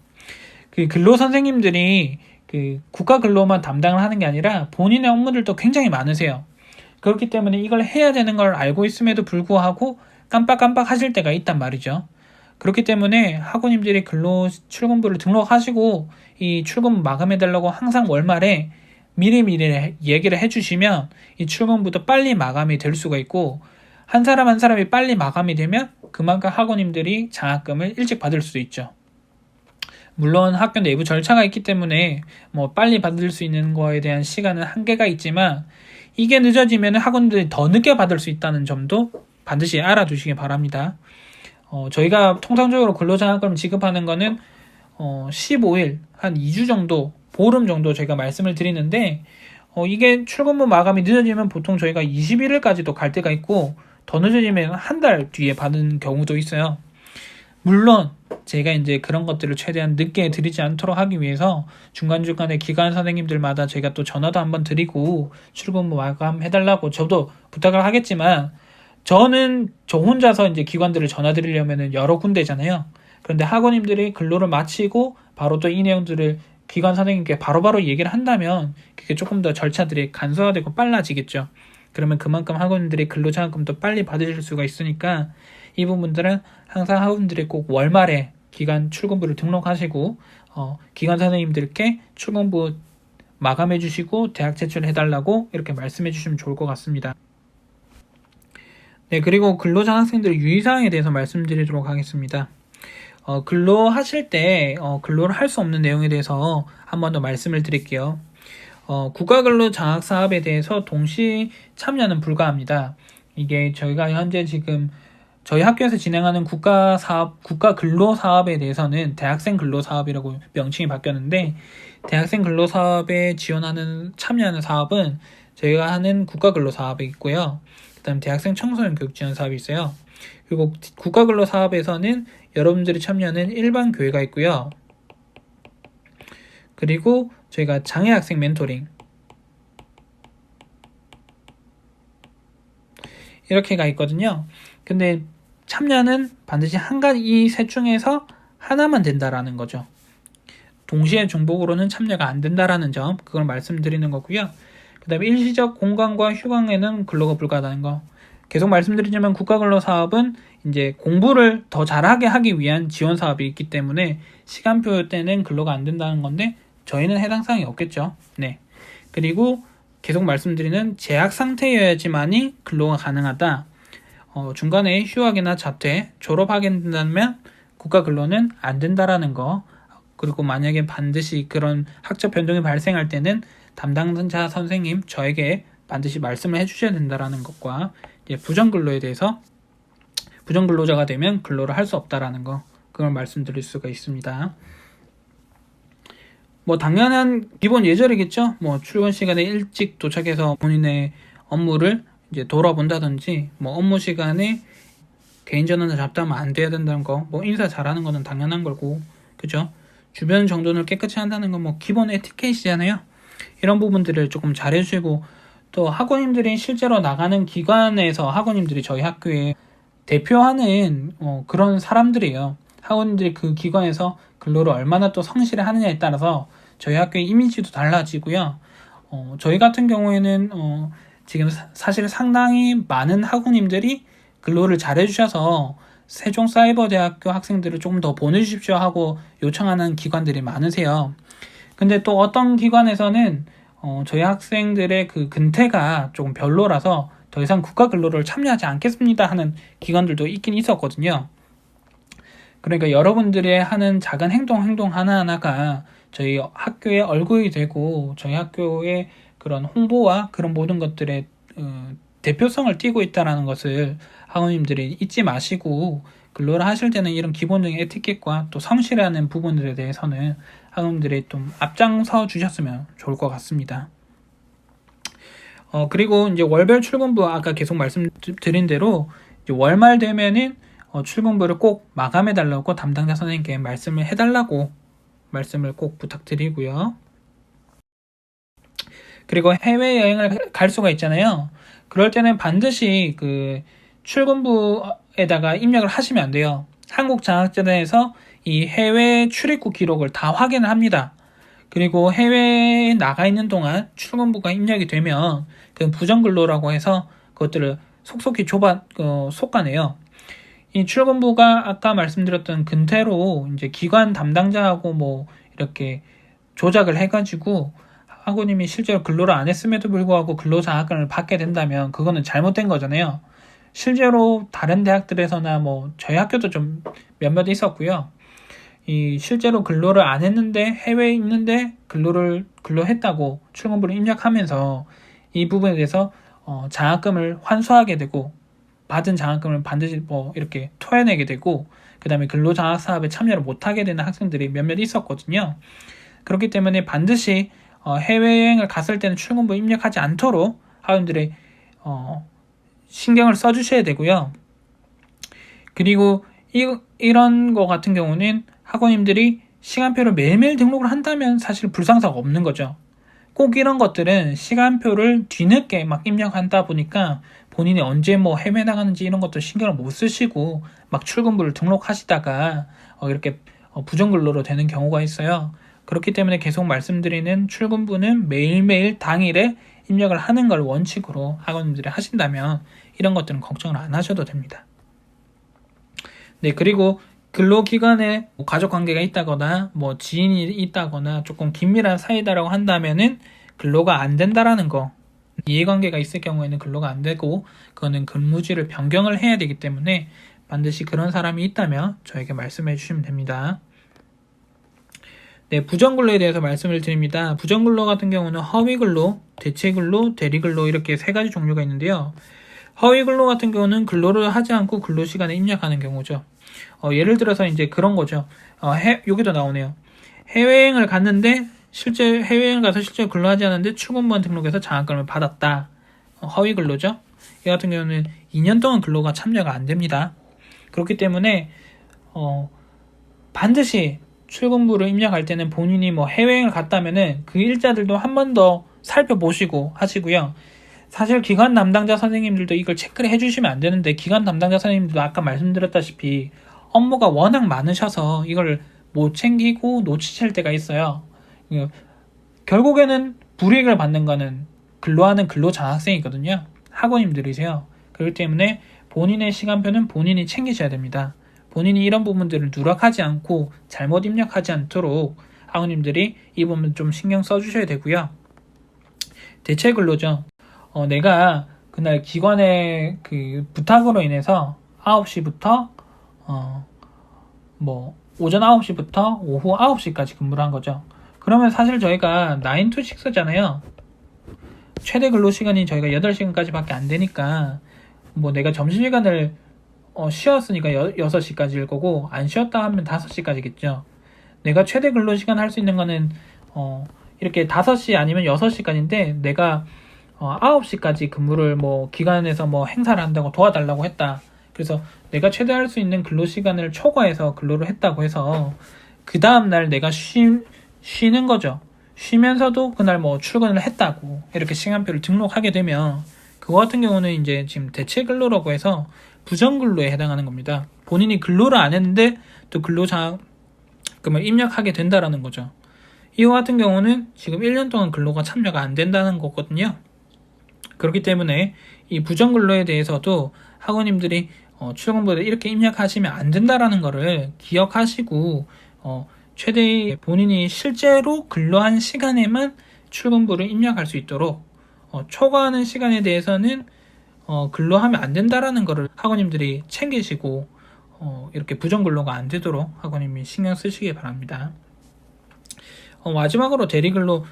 그 근로 선생님들이 그 국가 근로만 담당을 하는 게 아니라 본인의 업무들도 굉장히 많으세요. 그렇기 때문에 이걸 해야 되는 걸 알고 있음에도 불구하고 깜빡깜빡 하실 때가 있단 말이죠. 그렇기 때문에 학우님들이 근로 출근부를 등록하시고 이 출근 마감해달라고 항상 월말에 미리미리 얘기를 해주시면 이 출근부도 빨리 마감이 될 수가 있고 한 사람 한 사람이 빨리 마감이 되면 그만큼 학우님들이 장학금을 일찍 받을 수도 있죠. 물론 학교 내부 절차가 있기 때문에 뭐 빨리 받을 수 있는 거에 대한 시간은 한계가 있지만 이게 늦어지면 학원들이 더 늦게 받을 수 있다는 점도 반드시 알아두시기 바랍니다. 저희가 통상적으로 근로장학금 지급하는 거는 15일, 한 2주 정도, 보름 정도 저희가 말씀을 드리는데 이게 출근부 마감이 늦어지면 보통 저희가 21일까지도 갈 때가 있고 더 늦어지면 한 달 뒤에 받은 경우도 있어요. 물론 제가 이제 그런 것들을 최대한 늦게 드리지 않도록 하기 위해서 중간중간에 기관 선생님들마다 제가 또 전화도 한번 드리고 출근부 마감해달라고 저도 부탁을 하겠지만 저는 저 혼자서 이제 기관들을 전화 드리려면 여러 군데잖아요. 그런데 학원님들이 근로를 마치고 바로 또 이 내용들을 기관 선생님께 바로바로 얘기를 한다면 그게 조금 더 절차들이 간소화되고 빨라지겠죠. 그러면 그만큼 학원들이 근로장학금도 빨리 받으실 수가 있으니까 이 부분들은 항상 학원들이 꼭 월말에 기간 출근부를 등록하시고 기관 선생님들께 출근부 마감해 주시고 대학 제출해달라고 이렇게 말씀해 주시면 좋을 것 같습니다. 네, 그리고 근로장학생들의 유의사항에 대해서 말씀드리도록 하겠습니다. 근로하실 때 근로를 할 수 없는 내용에 대해서 한 번 더 말씀을 드릴게요. 국가근로장학사업에 대해서 동시 참여는 불가합니다. 이게 저희가 현재 지금 저희 학교에서 진행하는 국가근로사업에 대해서는 대학생 근로사업이라고 명칭이 바뀌었는데 대학생 근로사업에 참여하는 사업은 저희가 하는 국가근로사업이 있고요. 그 다음 대학생 청소년 교육지원 사업이 있어요. 그리고 국가근로사업에서는 여러분들이 참여하는 일반 교회가 있고요. 그리고 저희가 장애학생 멘토링 이렇게가 있거든요. 근데 참여는 반드시 한 가지 이 셋 중에서 하나만 된다라는 거죠. 동시에 중복으로는 참여가 안 된다라는 점 그걸 말씀드리는 거고요. 그 다음에 일시적 공강과 휴강에는 근로가 불가하다는 거. 계속 말씀드리지만 국가근로사업은 이제 공부를 더 잘하게 하기 위한 지원 사업이 있기 때문에 시간표 때는 근로가 안 된다는 건데 저희는 해당 사항이 없겠죠. 네. 그리고 계속 말씀드리는 재학 상태여야지만이 근로가 가능하다. 중간에 휴학이나 자퇴, 졸업하게 된다면 국가 근로는 안 된다라는 거. 그리고 만약에 반드시 그런 학적 변동이 발생할 때는 담당자 선생님 저에게 반드시 말씀을 해주셔야 된다라는 것과 이제 부정근로에 대해서 부정근로자가 되면 근로를 할 수 없다라는 거 그걸 말씀드릴 수가 있습니다. 뭐 당연한 기본 예절이겠죠. 뭐 출근 시간에 일찍 도착해서 본인의 업무를 이제 돌아본다든지 뭐 업무 시간에 개인 전화를 잡다면 안 돼야 된다는 거, 뭐 인사 잘하는 거는 당연한 거고, 그죠? 주변 정돈을 깨끗이 한다는 건 뭐 기본 에티켓이잖아요. 이런 부분들을 조금 잘해주시고 또 학원님들이 실제로 나가는 기관에서 학원님들이 저희 학교에 대표하는 그런 사람들이에요. 학원님들이 그 기관에서 근로를 얼마나 또 성실히 하느냐에 따라서 저희 학교의 이미지도 달라지고요. 저희 같은 경우에는 지금 사실 상당히 많은 학우님들이 근로를 잘해주셔서 세종사이버대학교 학생들을 조금 더 보내주십시오 하고 요청하는 기관들이 많으세요. 근데 또 어떤 기관에서는 저희 학생들의 그 근태가 조금 별로라서 더 이상 국가 근로를 참여하지 않겠습니다 하는 기관들도 있긴 있었거든요. 그러니까 여러분들의 하는 작은 행동 하나하나가 저희 학교의 얼굴이 되고 저희 학교의 그런 홍보와 그런 모든 것들의 대표성을 띠고 있다는 것을 학우님들이 잊지 마시고 근로를 하실 때는 이런 기본적인 에티켓과 또 성실하는 부분들에 대해서는 학우님들이 좀 앞장서 주셨으면 좋을 것 같습니다. 그리고 이제 월별 출근부 아까 계속 말씀드린 대로 이제 월말 되면은 출근부를 꼭 마감해 달라고 담당자 선생님께 말씀을 해달라고 말씀을 꼭 부탁드리고요. 그리고 해외여행을 갈 수가 있잖아요. 그럴 때는 반드시 그 출근부에다가 입력을 하시면 안 돼요. 한국장학재단에서 이 해외 출입국 기록을 다 확인을 합니다. 그리고 해외에 나가 있는 동안 출근부가 입력이 되면 그 부정근로라고 해서 그것들을 속속히 속아내요. 이 출근부가 아까 말씀드렸던 근태로 이제 기관 담당자하고 뭐 이렇게 조작을 해가지고 학우님이 실제로 근로를 안 했음에도 불구하고 근로장학금을 받게 된다면 그거는 잘못된 거잖아요. 실제로 다른 대학들에서나 뭐 저희 학교도 좀 몇몇 있었고요. 이 실제로 근로를 안 했는데 해외에 있는데 근로했다고 출근부를 입력하면서 이 부분에 대해서 장학금을 환수하게 되고 받은 장학금을 반드시 뭐 이렇게 토해내게 되고 그 다음에 근로장학 사업에 참여를 못하게 되는 학생들이 몇몇 있었거든요. 그렇기 때문에 반드시 해외여행을 갔을 때는 출근부 입력하지 않도록 학우님들이 신경을 써주셔야 되고요. 그리고 이런 거 같은 경우는 학원님들이 시간표를 매일매일 등록을 한다면 사실 불상사가 없는 거죠. 꼭 이런 것들은 시간표를 뒤늦게 막 입력한다 보니까 본인이 언제 뭐 해외 나가는지 이런 것도 신경을 못 쓰시고 막 출근부를 등록하시다가 이렇게 부정근로로 되는 경우가 있어요. 그렇기 때문에 계속 말씀드리는 출근부는 매일매일 당일에 입력을 하는 걸 원칙으로 학원님들이 하신다면 이런 것들은 걱정을 안 하셔도 됩니다. 네, 그리고 근로기간에 가족관계가 있다거나 뭐 지인이 있다거나 조금 긴밀한 사이다라고 한다면은 근로가 안 된다라는 거, 이해관계가 있을 경우에는 근로가 안 되고 그거는 근무지를 변경을 해야 되기 때문에 반드시 그런 사람이 있다면 저에게 말씀해 주시면 됩니다. 네, 부정근로에 대해서 말씀을 드립니다. 부정근로 같은 경우는 허위근로, 대체근로, 대리근로 이렇게 세 가지 종류가 있는데요. 허위근로 같은 경우는 근로를 하지 않고 근로시간에 입력하는 경우죠. 예를 들어서 이제 그런 거죠. 여기도 나오네요. 해외여행을 갔는데 해외여행 가서 실제 근로하지 않았는데 출근부만 등록해서 장학금을 받았다. 허위근로죠. 이 같은 경우는 2년 동안 근로가 참여가 안 됩니다. 그렇기 때문에 반드시 출근부를 입력할 때는 본인이 뭐 해외여행을 갔다면은 그 일자들도 한 번 더 살펴보시고 하시고요. 사실 기관 담당자 선생님들도 이걸 체크를 해주시면 안 되는데 기관 담당자 선생님들도 아까 말씀드렸다시피 업무가 워낙 많으셔서 이걸 못 챙기고 놓치실 때가 있어요. 결국에는 불이익을 받는 거는 근로하는 근로장학생이거든요. 학원님들이세요. 그렇기 때문에 본인의 시간표는 본인이 챙기셔야 됩니다. 본인이 이런 부분들을 누락하지 않고 잘못 입력하지 않도록 학원님들이 이 부분 좀 신경 써주셔야 되고요. 대체 근로죠. 내가 그날 기관의 그 부탁으로 인해서 9시부터 오전 9시부터 오후 9시까지 근무를 한 거죠. 그러면 사실 저희가 9 to 6잖아요. 최대 근로시간이 저희가 8시간까지밖에 안 되니까 뭐 내가 점심시간을 쉬었으니까 6시까지일 거고 안 쉬었다 하면 5시까지겠죠. 내가 최대 근로시간 할 수 있는 거는 이렇게 5시 아니면 6시까지인데 내가 9시까지 근무를 뭐 기관에서 뭐 행사를 한다고 도와달라고 했다. 그래서 내가 최대 할 수 있는 근로시간을 초과해서 근로를 했다고 해서 그 다음날 내가 쉬는 거죠. 쉬면서도 그날 뭐 출근을 했다고 이렇게 시간표를 등록하게 되면 그거 같은 경우는 이제 지금 대체 근로라고 해서 부정근로에 해당하는 겁니다. 본인이 근로를 안 했는데 또 근로장학금을 입력하게 된다라는 거죠. 이와 같은 경우는 지금 1년 동안 근로가 참여가 안 된다는 거거든요. 그렇기 때문에 이 부정근로에 대해서도 학원님들이 출근부에 이렇게 입력하시면 안 된다라는 거를 기억하시고 최대 본인이 실제로 근로한 시간에만 출근부를 입력할 수 있도록 초과하는 시간에 대해서는 근로하면 안 된다라는 거를 학원님들이 챙기시고 이렇게 부정근로가 안 되도록 학원님이 신경 쓰시기 바랍니다. 마지막으로 대리근로,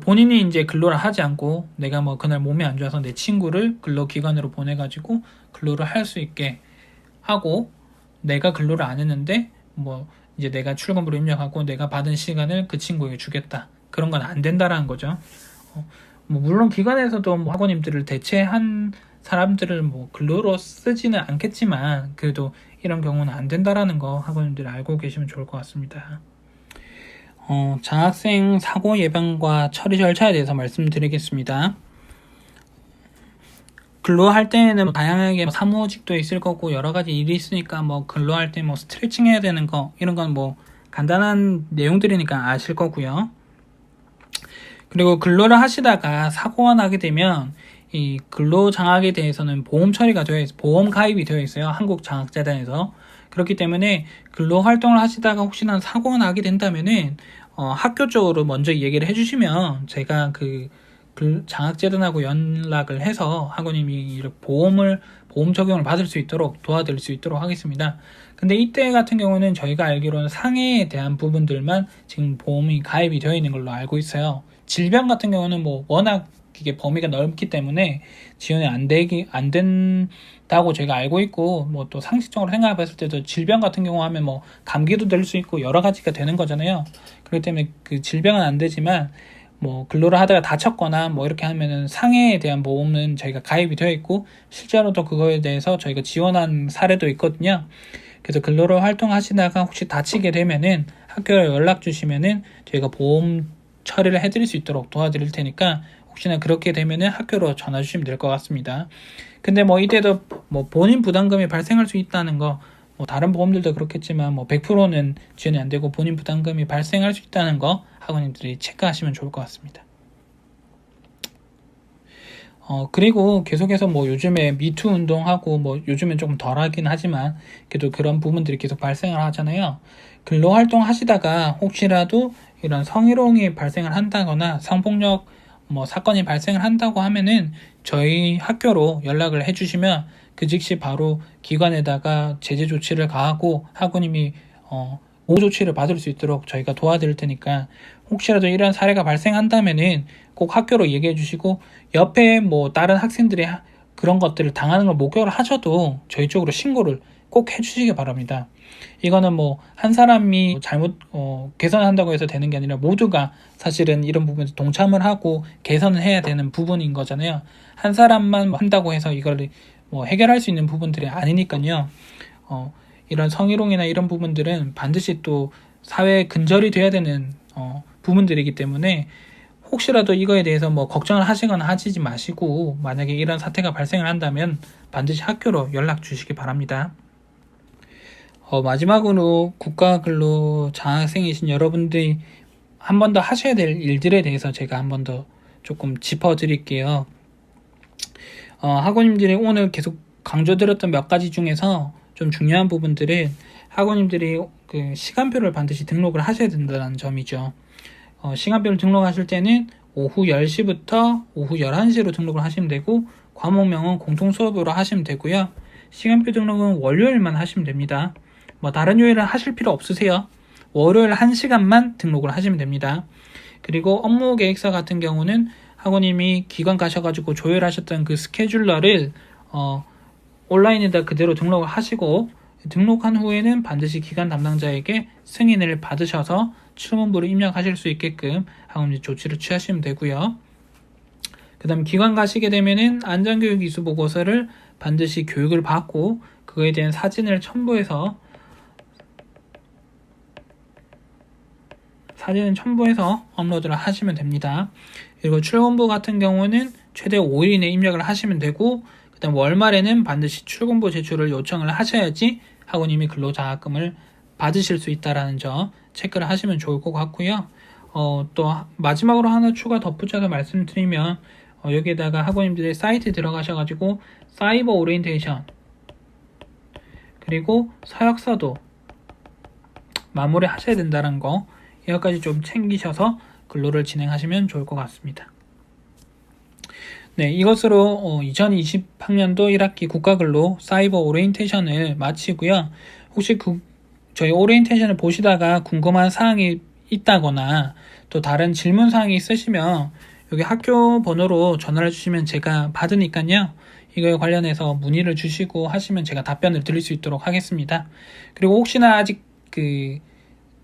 본인이 이제 근로를 하지 않고 내가 그날 몸이 안 좋아서 내 친구를 근로기관으로 보내가지고 근로를 할 수 있게 하고, 내가 근로를 안 했는데 이제 내가 출근부로 입력하고 내가 받은 시간을 그 친구에게 주겠다, 그런 건 안 된다라는 거죠. 물론 기관에서도 학원님들을 대체한 사람들을 근로로 쓰지는 않겠지만, 그래도 이런 경우는 안 된다라는 거 학원님들이 알고 계시면 좋을 것 같습니다. 장학생 사고 예방과 처리 절차에 대해서 말씀드리겠습니다. 근로할 때는 다양하게 사무직도 있을 거고 여러 가지 일이 있으니까 근로할 때 스트레칭 해야 되는 거, 이런 건 간단한 내용들이니까 아실 거고요. 그리고 근로를 하시다가 사고가 나게 되면 이 근로장학에 대해서는 보험 처리가 보험 가입이 되어 있어요. 한국장학재단에서. 그렇기 때문에 근로 활동을 하시다가 혹시나 사고가 나게 된다면은 학교 쪽으로 먼저 얘기를 해주시면 제가 그 장학재단하고 연락을 해서 학원님이 이렇게 보험 적용을 받을 수 있도록 도와드릴 수 있도록 하겠습니다. 근데 이때 같은 경우는 저희가 알기로는 상해에 대한 부분들만 지금 보험이 가입이 되어 있는 걸로 알고 있어요. 질병 같은 경우는 워낙 이게 범위가 넓기 때문에 지원이 안 된다고 제가 알고 있고, 또 상식적으로 생각해 봤을 때도 질병 같은 경우 하면 감기도 될 수 있고 여러 가지가 되는 거잖아요. 그렇기 때문에 그 질병은 안 되지만 근로를 하다가 다쳤거나 이렇게 하면은 상해에 대한 보험은 저희가 가입이 되어 있고, 실제로도 그거에 대해서 저희가 지원한 사례도 있거든요. 그래서 근로를 활동하시다가 혹시 다치게 되면은 학교에 연락 주시면은 저희가 보험 처리를 해드릴 수 있도록 도와드릴 테니까, 혹시나 그렇게 되면은 학교로 전화 주시면 될 것 같습니다. 근데 이때도 본인 부담금이 발생할 수 있다는 거, 다른 보험들도 그렇겠지만 100%는 지원이 안 되고 본인 부담금이 발생할 수 있다는 거 학원님들이 체크하시면 좋을 것 같습니다. 그리고 계속해서 요즘에 미투 운동하고 요즘엔 조금 덜하긴 하지만 그래도 그런 부분들이 계속 발생을 하잖아요. 근로 활동 하시다가 혹시라도 이런 성희롱이 발생을 한다거나 성폭력 사건이 발생을 한다고 하면은 저희 학교로 연락을 해주시면 그 즉시 바로 기관에다가 제재 조치를 가하고 학우님이 보호 조치를 받을 수 있도록 저희가 도와드릴 테니까, 혹시라도 이런 사례가 발생한다면은 꼭 학교로 얘기해 주시고, 옆에 다른 학생들이 그런 것들을 당하는 걸 목격을 하셔도 저희 쪽으로 신고를 꼭 해주시기 바랍니다. 이거는 한 사람이 잘못 개선한다고 해서 되는 게 아니라 모두가 사실은 이런 부분에서 동참을 하고 개선을 해야 되는 부분인 거잖아요. 한 사람만 한다고 해서 이걸 해결할 수 있는 부분들이 아니니까요. 이런 성희롱이나 이런 부분들은 반드시 또 사회에 근절이 돼야 되는 부분들이기 때문에, 혹시라도 이거에 대해서 걱정을 하시거나 하시지 마시고, 만약에 이런 사태가 발생을 한다면 반드시 학교로 연락 주시기 바랍니다. 마지막으로 국가근로 장학생이신 여러분들이 한 번 더 하셔야 될 일들에 대해서 제가 한 번 더 조금 짚어드릴게요. 학원님들이 오늘 계속 강조드렸던 몇 가지 중에서 좀 중요한 부분들은 학원님들이 그 시간표를 반드시 등록을 하셔야 된다는 점이죠. 시간표를 등록하실 때는 오후 10시부터 오후 11시로 등록을 하시면 되고, 과목명은 공통수업으로 하시면 되고요. 시간표 등록은 월요일만 하시면 됩니다. 다른 요일은 하실 필요 없으세요. 월요일 1시간만 등록을 하시면 됩니다. 그리고 업무 계획서 같은 경우는 학원님이 기관 가셔가지고 조율하셨던 그 스케줄러를 온라인에다 그대로 등록을 하시고, 등록한 후에는 반드시 기관 담당자에게 승인을 받으셔서 출근부로 입력하실 수 있게끔 학원님 조치를 취하시면 되고요. 그 다음 기관 가시게 되면은 안전교육 이수 보고서를 반드시 교육을 받고 그거에 대한 사진을 첨부해서 업로드를 하시면 됩니다. 그리고 출근부 같은 경우는 최대 5일 이내 입력을 하시면 되고, 그 다음 월말에는 반드시 출근부 제출을 요청을 하셔야지 학우님이 근로장학금을 받으실 수 있다는 점 체크를 하시면 좋을 것 같고요. 또 마지막으로 하나 추가 덧붙여서 말씀드리면, 여기에다가 학우님들의 사이트에 들어가셔가지고 사이버 오리엔테이션 그리고 서약서도 마무리 하셔야 된다는 거, 이것까지 좀 챙기셔서 근로를 진행하시면 좋을 것 같습니다. 네, 이것으로 2020학년도 1학기 국가근로 사이버 오리엔테이션을 마치고요. 혹시 저희 오리엔테이션을 보시다가 궁금한 사항이 있다거나 또 다른 질문 사항이 있으시면 여기 학교 번호로 전화를 주시면 제가 받으니까요. 이거에 관련해서 문의를 주시고 하시면 제가 답변을 드릴 수 있도록 하겠습니다. 그리고 혹시나 아직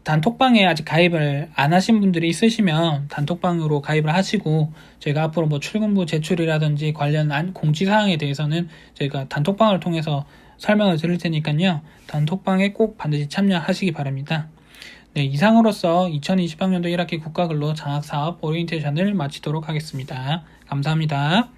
단톡방에 아직 가입을 안 하신 분들이 있으시면 단톡방으로 가입을 하시고 저희가 앞으로 뭐 출근부 제출이라든지 관련 공지사항에 대해서는 저희가 단톡방을 통해서 설명을 드릴 테니까요. 단톡방에 꼭 반드시 참여하시기 바랍니다. 네, 이상으로서 2020학년도 1학기 국가근로 장학사업 오리엔테이션을 마치도록 하겠습니다. 감사합니다.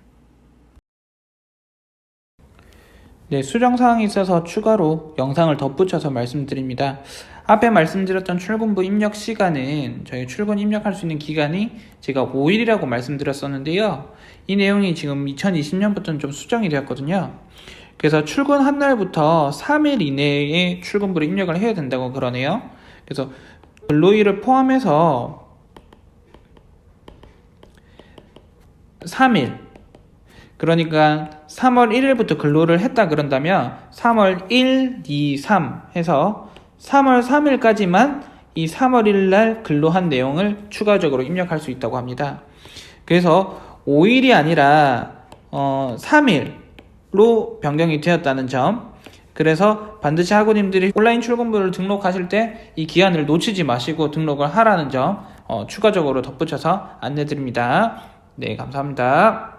네, 수정사항이 있어서 추가로 영상을 덧붙여서 말씀드립니다. 앞에 말씀드렸던 출근부 입력 시간은 저희 출근 입력할 수 있는 기간이 제가 5일이라고 말씀드렸었는데요. 이 내용이 지금 2020년부터는 좀 수정이 되었거든요. 그래서 출근한 날부터 3일 이내에 출근부를 입력을 해야 된다고 그러네요. 그래서 근로일을 포함해서 3일, 그러니까 3월 1일부터 근로를 했다 그런다면 3월 1, 2, 3 해서 3월 3일까지만 이 3월 1일 날 근로한 내용을 추가적으로 입력할 수 있다고 합니다. 그래서 5일이 아니라 3일로 변경이 되었다는 점, 그래서 반드시 학우님들이 온라인 출근부를 등록하실 때 이 기한을 놓치지 마시고 등록을 하라는 점 추가적으로 덧붙여서 안내드립니다. 네, 감사합니다.